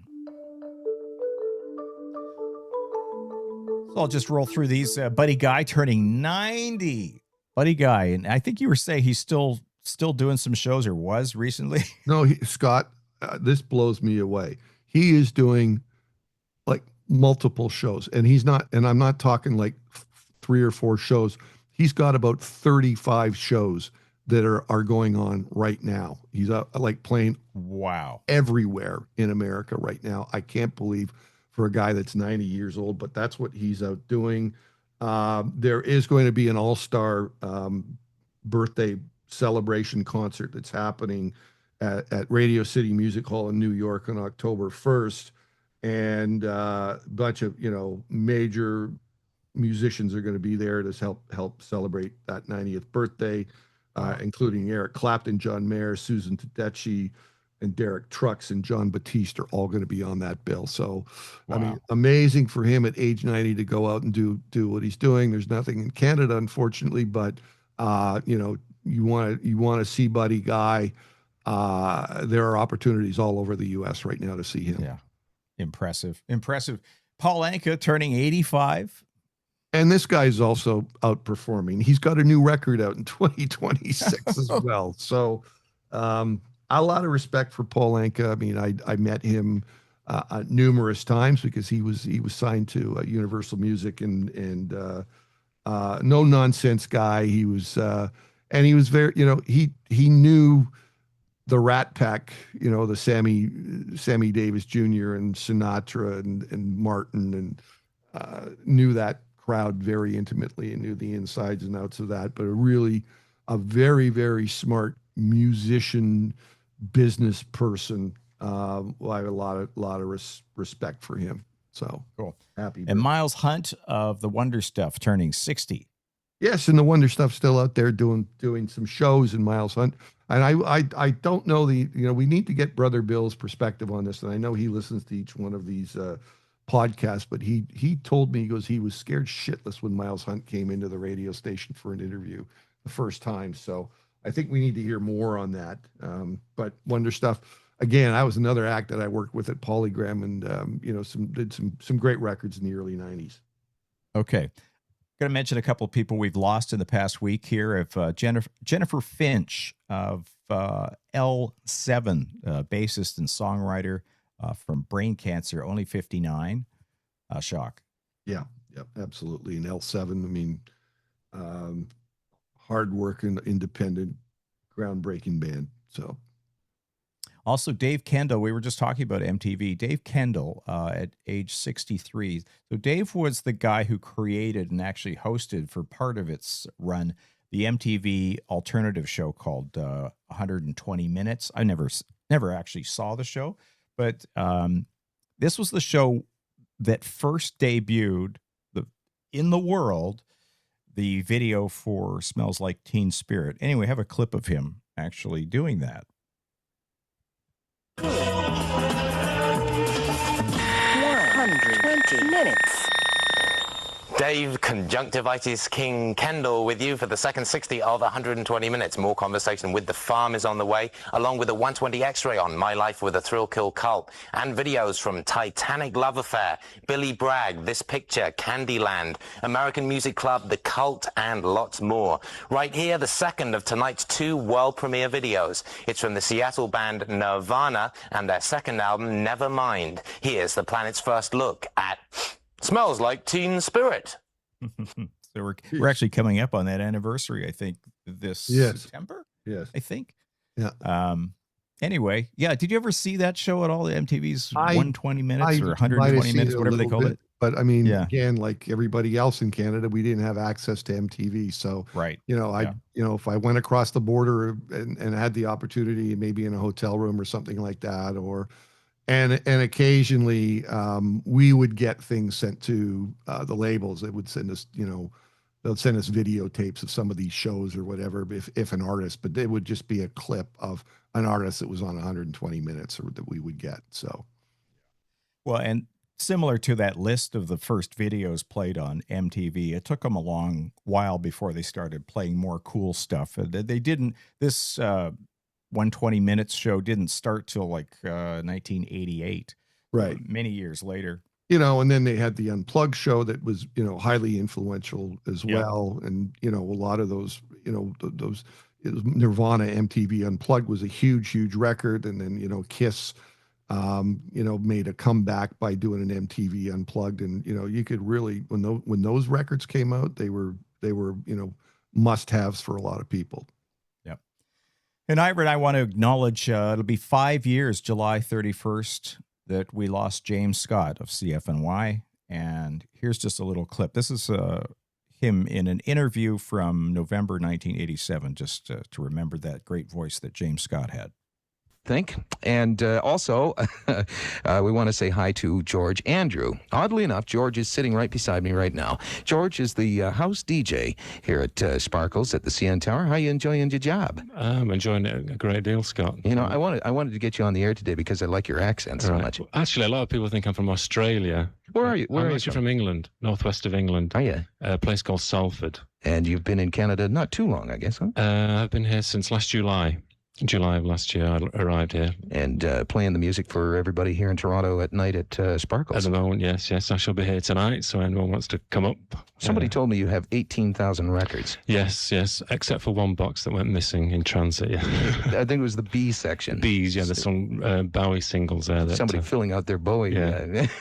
So I'll just roll through these. Buddy Guy turning 90. Buddy Guy, and I think you were saying he's still doing some shows, or was recently. no, Scott, this blows me away. He is doing like multiple shows, and I'm not talking like 3 or 4 shows. He's got about 35 shows that are going on right now. He's like playing Wow. everywhere in America right now. I can't believe, for a guy that's 90 years old, but that's what he's out doing. There is going to be an all-star birthday celebration concert that's happening at Radio City Music Hall in New York on October 1st. And a bunch of, major musicians are going to be there to help celebrate that 90th birthday, including Eric Clapton, John Mayer, Susan Tedeschi, and Derek Trucks and John Batiste are all going to be on that bill. So, I mean, amazing for him at age 90 to go out and do what he's doing. There's nothing in Canada, unfortunately, but you want to see Buddy Guy. There are opportunities all over the U.S. right now to see him. Yeah, impressive. Paul Anka turning 85. And this guy's also outperforming. He's got a new record out in 2026 as well. So, a lot of respect for Paul Anka. I mean, I met him numerous times because he was signed to Universal Music and no nonsense guy. He was and he was very, he knew the Rat Pack, the Sammy Davis Jr. and Sinatra and Martin, and knew that crowd very intimately and knew the insides and outs of that. But a very, very smart musician, business person. I have a lot of respect for him. So cool. Happy. And Miles Hunt of the Wonder Stuff turning 60. Yes, and the Wonder Stuff's still out there doing some shows in Miles Hunt. And I don't know we need to get Brother Bill's perspective on this. And I know he listens to each one of these podcasts, but he told me, he goes, he was scared shitless when Miles Hunt came into the radio station for an interview the first time. So I think we need to hear more on that. But Wonder Stuff, again, I was another act that I worked with at Polygram, and did some great records in the early 90s. Okay. Going to mention a couple of people we've lost in the past week here. Of Jennifer Finch of L7, bassist and songwriter from brain cancer, only 59. Shock. Yeah, absolutely. And L7, I mean, hard-working, independent, groundbreaking band. So. Also, Dave Kendall, we were just talking about MTV. Dave Kendall at age 63. So Dave was the guy who created and actually hosted for part of its run the MTV alternative show called 120 Minutes. I never actually saw the show, but this was the show that first debuted in the world the video for Smells Like Teen Spirit. Anyway, I have a clip of him actually doing that. 120 minutes. Dave Conjunctivitis King Kendall with you for the second 60 of 120 minutes. More conversation with The Farm is on the way, along with a 120 X-ray on My Life with a Thrill Kill Cult, and videos from Titanic Love Affair, Billy Bragg, This Picture, Candyland, American Music Club, The Cult, and lots more. Right here, the second of tonight's 2 world premiere videos. It's from the Seattle band Nirvana and their second album, Nevermind. Here's the planet's first look at Smells Like Teen Spirit. So we're actually coming up on that anniversary, I think, this September. Yes, I think. Yeah. Anyway, yeah. Did you ever see that show at all? MTV's 120 Minutes or 120 Minutes, whatever they called it. But I mean, again, like everybody else in Canada, we didn't have access to MTV. So, right. If I went across the border and had the opportunity, maybe in a hotel room or something like that, and occasionally we would get things sent to the labels. They would send us, they'll send us videotapes of some of these shows or whatever, if an artist, but it would just be a clip of an artist that was on 120 minutes or that we would get. So, well, and similar to that list of the first videos played on MTV, it took them a long while before they started playing more cool stuff. They didn't, this 120 Minutes show didn't start till like 1988. Right. Many years later. And then they had the Unplugged show that was, highly influential as well. And, a lot of those, those Nirvana MTV Unplugged was a huge, huge record. And then, Kiss, made a comeback by doing an MTV Unplugged. And, you could really, when those records came out, they were, must-haves for a lot of people. Yep. And Ira and I want to acknowledge, it'll be 5 years, July 31st, that we lost James Scott of CFNY. And here's just a little clip. This is him in an interview from November 1987, just to remember that great voice that James Scott had. think. And also, we want to say hi to George Andrew. Oddly enough, George is sitting right beside me right now. George is the house DJ here at Sparkles at the CN Tower. How are you enjoying your job? I'm enjoying it a great deal, Scott. You know, I wanted to get you on the air today because I like your accent so much. Actually, a lot of people think I'm from Australia. Where are you? I'm actually from England, northwest of England. Oh, yeah. A place called Salford. And you've been in Canada not too long, I guess, huh? I've been here since last July. July of last year, I arrived here. And playing the music for everybody here in Toronto at night at Sparkles. At the moment, yes. I shall be here tonight, so anyone wants to come up. Somebody told me you have 18,000 records. Yes, except for one box that went missing in transit. Yeah. I think it was the B section. B's, yeah, there's some Bowie singles there. Somebody filling out their Bowie. Yeah.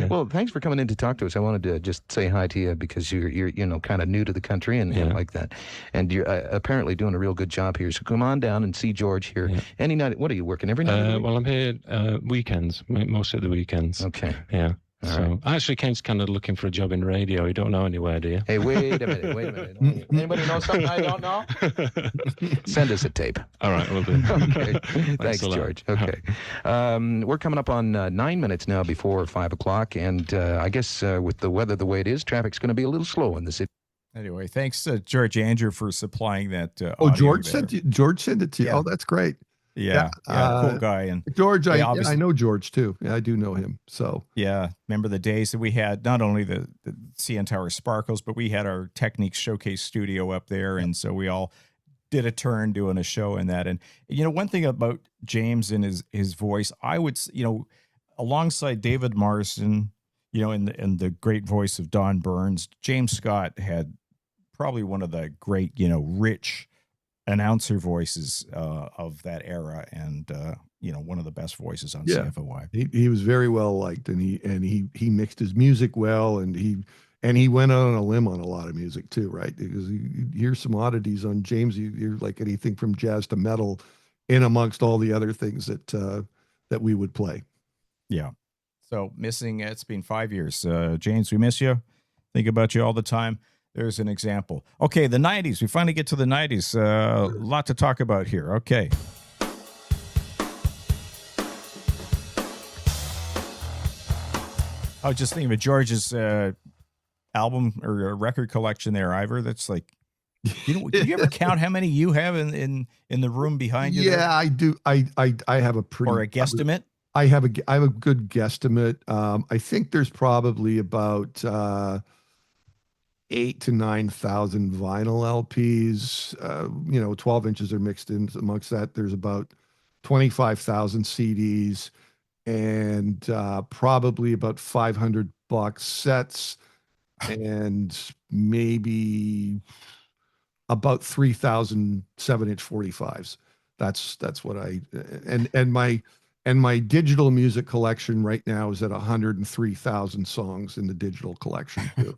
Well, thanks for coming in to talk to us. I wanted to just say hi to you because you're kind of new to the country and like that. And you're apparently doing a real good job here. So come on down and see George here. Any night. What are you working every night? Well, I'm here weekends, most of the weekends. Okay. Yeah. All so right. I actually came kind of looking for a job in radio. You don't know anywhere, do you? Hey, wait a minute. Anybody know something I don't know? Send us a tape. All right, we'll do. Okay. Thanks, George. Okay. We're coming up on 9 minutes now before 5 o'clock, and I guess with the weather the way it is, traffic's going to be a little slow in the city. Anyway, thanks to George Andrew for supplying that. George sent it to you. Yeah. Oh, that's great. Yeah, cool guy. And George, I obviously know George too. Yeah, I do know him. So yeah, remember the days that we had not only the CN Tower Sparkles, but we had our Techniques Showcase studio up there, and so we all did a turn doing a show in that. And one thing about James and his voice, I would alongside David Morrison, and the great voice of Don Burns, James Scott had probably one of the great rich announcer voices of that era, and one of the best voices on CFNY. He was very well liked, and he mixed his music well, and he went on a limb on a lot of music too, right? Because you hear some oddities on James. You're like anything from jazz to metal, in amongst all the other things that we would play. Yeah. So missing. It's been 5 years. James, we miss you. Think about you all the time. There's an example. Okay, the 90s. We finally get to the 90s. A lot to talk about here. Okay. I was just thinking of George's album or record collection there, Ivor. That's like, did you ever count how many you have in the room behind you? Yeah, there? I do. I have a pretty... Or a guesstimate? I have a good guesstimate. I think there's probably about 8,000 to 9,000 vinyl LPs. 12 inches are mixed in amongst that. There's about 25,000 CDs and probably about 500 box sets and maybe about 3,000 7-inch 45s. That's what and my digital music collection right now is at 103,000 songs in the digital collection too.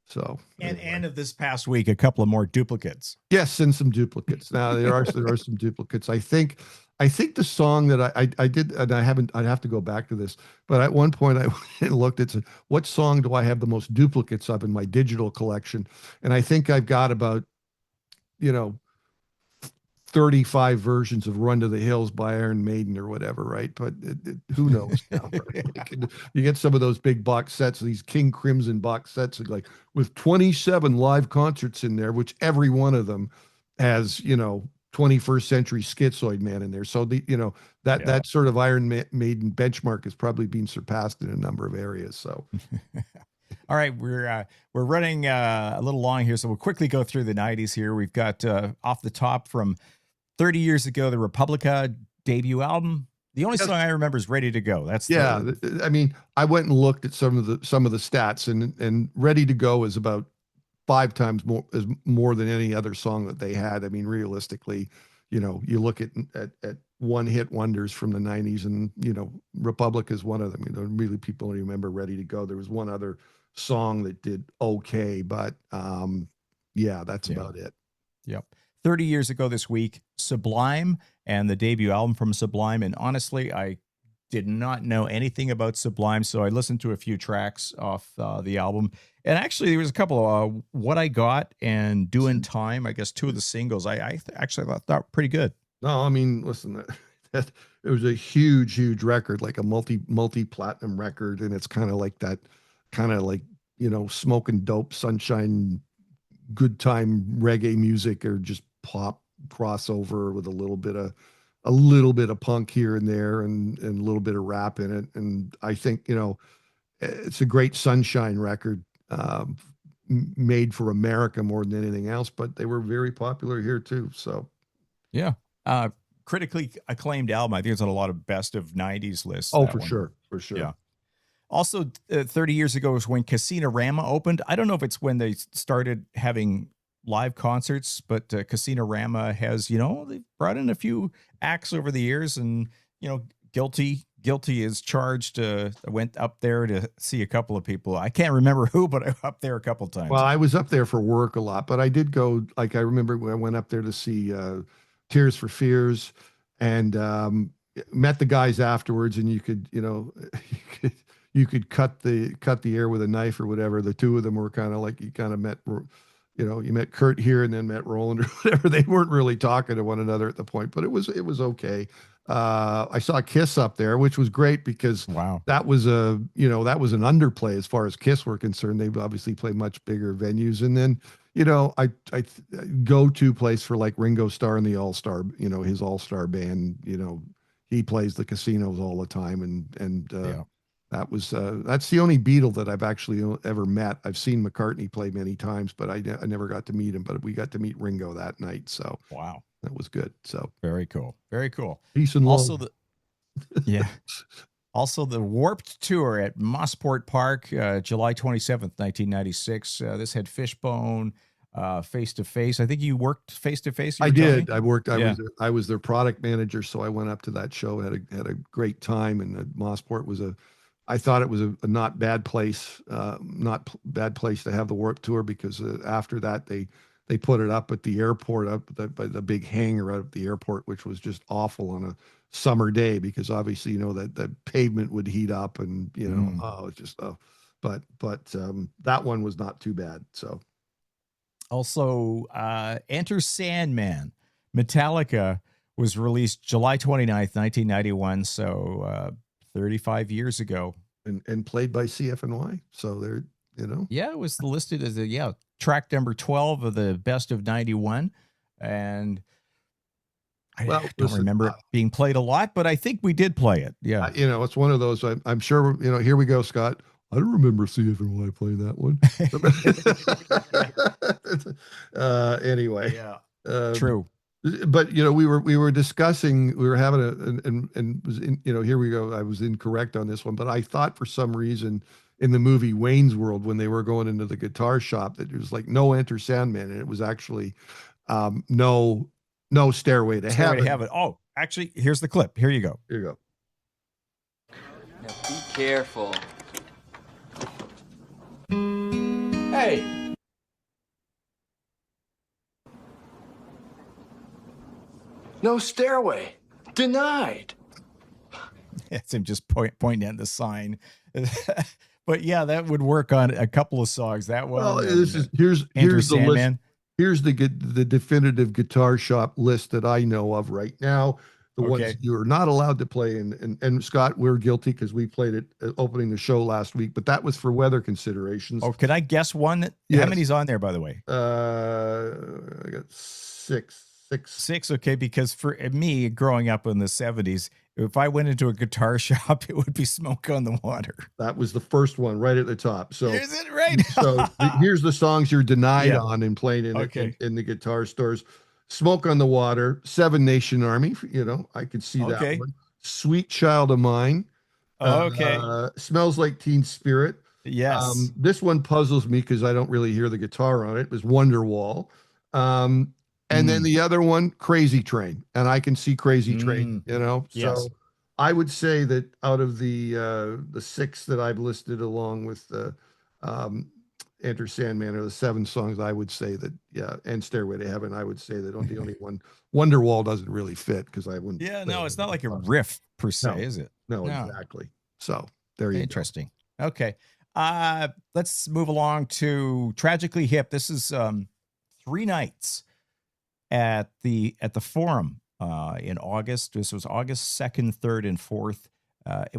So and of this past week, a couple of more duplicates. Yes, and some duplicates. Now there are some duplicates. I think the song that I did, and I'd have to go back to this, but at one point I looked at what song do I have the most duplicates of in my digital collection, and I think I've got about 35 versions of Run to the Hills by Iron Maiden or whatever, right? But who knows now, right? You get some of those big box sets, these King Crimson box sets, like with 27 live concerts in there, which every one of them has, 21st century Schizoid Man in there. So that sort of Iron Maiden benchmark is probably being surpassed in a number of areas. So. All right, we're running a little long here, so we'll quickly go through the 90s here. We've got off the top from 30 years ago, the Republica debut album. The only song I remember is "Ready to Go." That's I mean, I went and looked at some of the stats, and "Ready to Go" is about 5 times more than any other song that they had. I mean, realistically, you look at one-hit wonders from the 90s, and Republica is one of them. Really, people remember "Ready to Go." There was one other song that did okay, but that's about it. Yep. 30 years ago this week, Sublime and the debut album from Sublime. And honestly, I did not know anything about Sublime, so I listened to a few tracks off the album. And actually, there was a couple of What I Got and Doing Time, I guess 2 of the singles. I actually thought pretty good. No, I mean, listen, that it was a huge record, like a multi-platinum record, and it's kind of like that, kind of like, smoking dope, sunshine, good time reggae music, or just pop crossover with a little bit of punk here and there, and a little bit of rap in it. And I think, it's a great sunshine record, made for America more than anything else, but they were very popular here too. So Yeah. Critically acclaimed album. I think it's on a lot of best of 90s lists. oh, that for one. sure, for sure. Yeah. Also, 30 years ago was when Casino-Rama opened. I don't know if it's when they started having live concerts, but Casino-Rama has, they brought in a few acts over the years, and, Guilty is charged. I went up there to see a couple of people. I can't remember who, but I was up there a couple times. Well, I was up there for work a lot, but I did go, like, I remember when I went up there to see Tears for Fears, and met the guys afterwards, and you could, you could cut the air with a knife or whatever. The two of them were kind of like, you kind of met, you met Kurt here and then met Roland or whatever. They weren't really talking to one another at the point, but it was okay. I saw Kiss up there, which was great because wow, that was an underplay as far as Kiss were concerned. They obviously play much bigger venues. And then, I go to place for like Ringo Starr and the All-Star, his All-Star band, he plays the casinos all the time. And yeah. That's the only Beatle that I've actually ever met. I've seen McCartney play many times, but I never got to meet him, but we got to meet Ringo that night. So wow, that was good. So very cool. Very cool. Peace and love. Also the Warped Tour at Mossport Park, July 27th, 1996. This had Fishbone, Face to Face. I think you worked Face to Face. I did. I worked. I was their product manager, so I went up to that show. Had a great time, and Mossport was I thought it was a not bad place, bad place to have the Warped Tour, because after that they put it up at the airport, by the big hangar out at the airport, which was just awful on a summer day, because obviously that the pavement would heat up, and it's just but that one was not too bad. So also Enter Sandman, Metallica, was released July 29th, 1991, so 35 years ago, and played by CFNY. So they're yeah, it was listed as track number 12 of the best of 91, and I don't remember it being played a lot, but I think we did play it. Yeah. It's one of those, I'm sure, here we go, Scott. I don't remember CFNY playing that one. Anyway. Yeah. True. But, we were discussing, we were having and was in, here we go. I was incorrect on this one, but I thought for some reason in the movie Wayne's World, when they were going into the guitar shop, that it was like no Enter Sandman. And it was actually no Stairway to Heaven. Oh, actually, here's the clip. Here you go. Here you go. Now be careful. Hey. No stairway. Denied. It's him just pointing at the sign. But yeah, that would work on a couple of songs. That one. Well, here's the list. Here's the definitive guitar shop list that I know of right now. The ones you are not allowed to play, and Scott, we're guilty because we played it opening the show last week, but that was for weather considerations. Oh, can I guess one? Yes. How many's on there, by the way? I got six. Okay, because for me, growing up in the 70s, if I went into a guitar shop, it would be Smoke on the Water. That was the first one right at the top. So is it right? So here's the songs you're denied on and playing in the guitar stores. Smoke on the Water, Seven Nation Army. I could see that one. Sweet Child of Mine. Smells Like Teen Spirit. Yes. This one puzzles me because I don't really hear the guitar on it. It was Wonderwall. And then the other one, Crazy Train. And I can see Crazy Train, Yes. So I would say that out of the six that I've listed along with Enter Sandman, or the 7 songs, I would say that, and Stairway to Heaven, I would say that the only one, Wonderwall, doesn't really fit because I wouldn't. Yeah, no, it's not like a riff per se, is it? No, exactly. So there you go. Interesting. Okay. Let's move along to Tragically Hip. This is 3 nights at the Forum in August. This was August 2nd, 3rd, and 4th.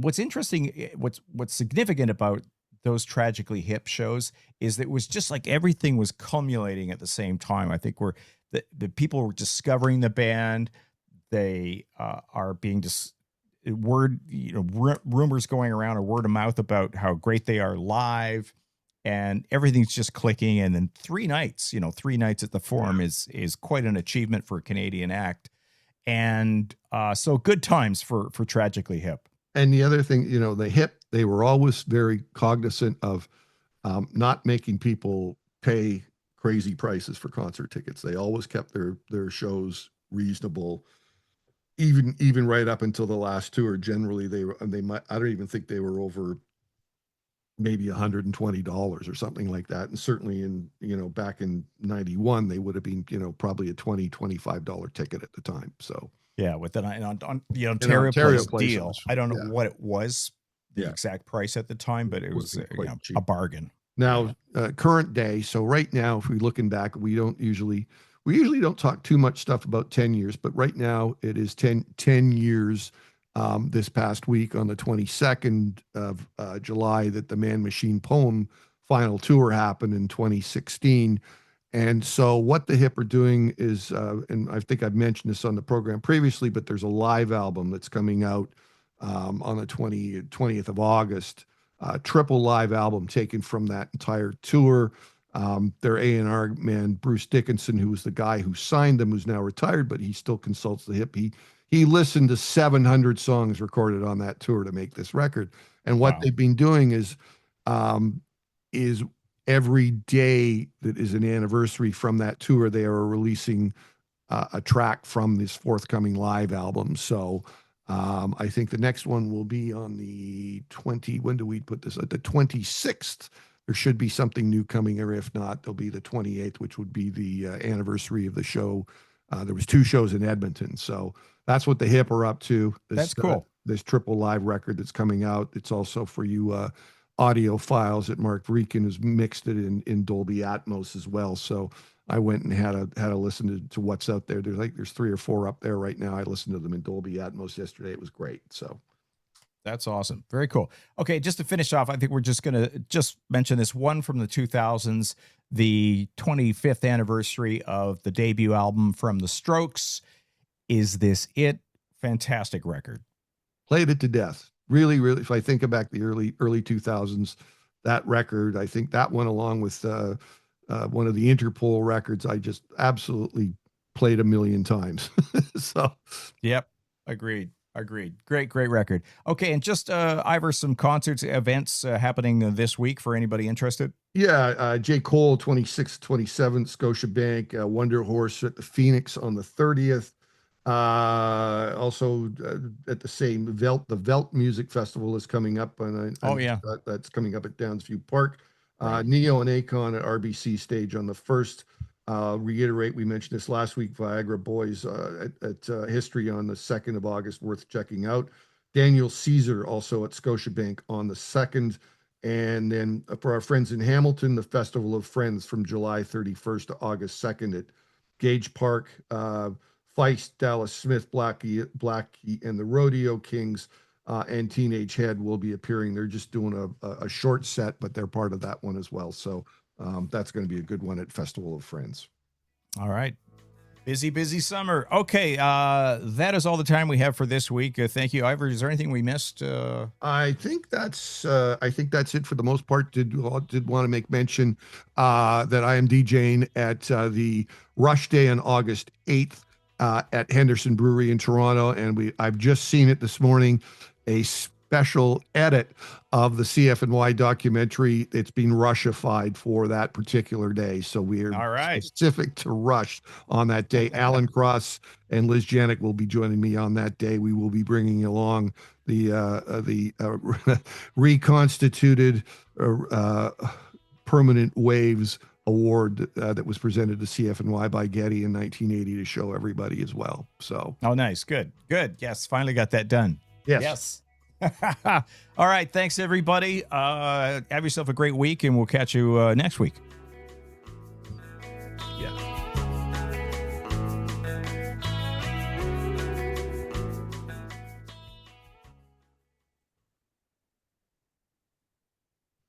What's interesting, what's significant about those Tragically Hip shows is that it was just like everything was culminating at the same time. I think the people were discovering the band. They are being just rumors going around or word of mouth about how great they are live, and everything's just clicking. And then 3 nights at the Forum is quite an achievement for a Canadian act. And so good times for Tragically Hip. And the other thing, the Hip, they were always very cognizant of not making people pay crazy prices for concert tickets. They always kept their shows reasonable, even right up until the last tour. Generally, they might, I don't even think they were over maybe $120 or something like that. And certainly back in 91, they would have been, probably a $20-$25 ticket at the time. So yeah, with the Ontario Place deal, I don't know what it was, the exact price at the time, but it was a bargain. Now, current day. So right now, if we're looking back, we usually don't talk too much stuff about 10 years, but right now it is 10 years. This past week on the 22nd of July that the Man Machine Poem final tour happened in 2016. And so what the Hip are doing is, and I think I've mentioned this on the program previously, but there's a live album that's coming out on the 20th of August, triple live album taken from that entire tour. Their A&R man, Bruce Dickinson, who was the guy who signed them, who's now retired, but he still consults the Hip. He listened to 700 songs recorded on that tour to make this record. And what they've been doing is every day that is an anniversary from that tour, they are releasing a track from this forthcoming live album. So I think the next one will be on the when do we put this? At the 26th. There should be something new coming, or if not, there'll be the 28th, which would be the anniversary of the show. There was 2 shows in Edmonton. So that's what the Hip are up to. That's cool. This triple live record that's coming out. It's also for you audio files that Mark Vreeken has mixed it in Dolby Atmos as well. So I went and had a listen to what's out there. There's 3 or 4 up there right now. I listened to them in Dolby Atmos yesterday. It was great. So that's awesome. Very cool. Okay, just to finish off, I think we're just going to mention this one from the 2000s, the 25th anniversary of the debut album from The Strokes. Is This It? Fantastic record. Played it to death. Really, really, if I think back the early 2000s, that record, I think that one along with one of the Interpol records, I just absolutely played a million times. So, yep, agreed. Great record. Okay, and just Ivor, some concerts, events happening this week for anybody interested. Yeah, J. Cole 26th, 27th, Scotiabank, Wonder Horse at the Phoenix on the 30th. Also at the same the Velt Music Festival is coming up, and that's coming up at Downsview Park. Right. Neo and Akon at RBC Stage on the 1st. Reiterate, we mentioned this last week, Viagra Boys at History on the 2nd of August, worth checking out. Daniel Caesar also at Scotiabank on the 2nd. And then for our friends in Hamilton, the Festival of Friends from July 31st to August 2nd at Gage Park. Feist, Dallas Smith, Blackie, and the Rodeo Kings and Teenage Head will be appearing. They're just doing a short set, but they're part of that one as well. So that's going to be a good one at Festival of Friends. All right. Busy summer. Okay, that is all the time we have for this week. Thank you, Ivor. Is there anything we missed? I think that's it for the most part. Did want to make mention that I am DJing at the Rush Day on August 8th at Henderson Brewery in Toronto, and I've just seen it this morning. A special edit of the CFNY documentary. It's been Rushified for that particular day. So we're specific to Rush on that day. Alan Cross and Liz Janik will be joining me on that day. We will be bringing along the reconstituted Permanent Waves Award that was presented to CFNY by Getty in 1980 to show everybody as well. So, nice. Good. Yes. Finally got that done. Yes. All right. Thanks, everybody. Have yourself a great week, and we'll catch you next week.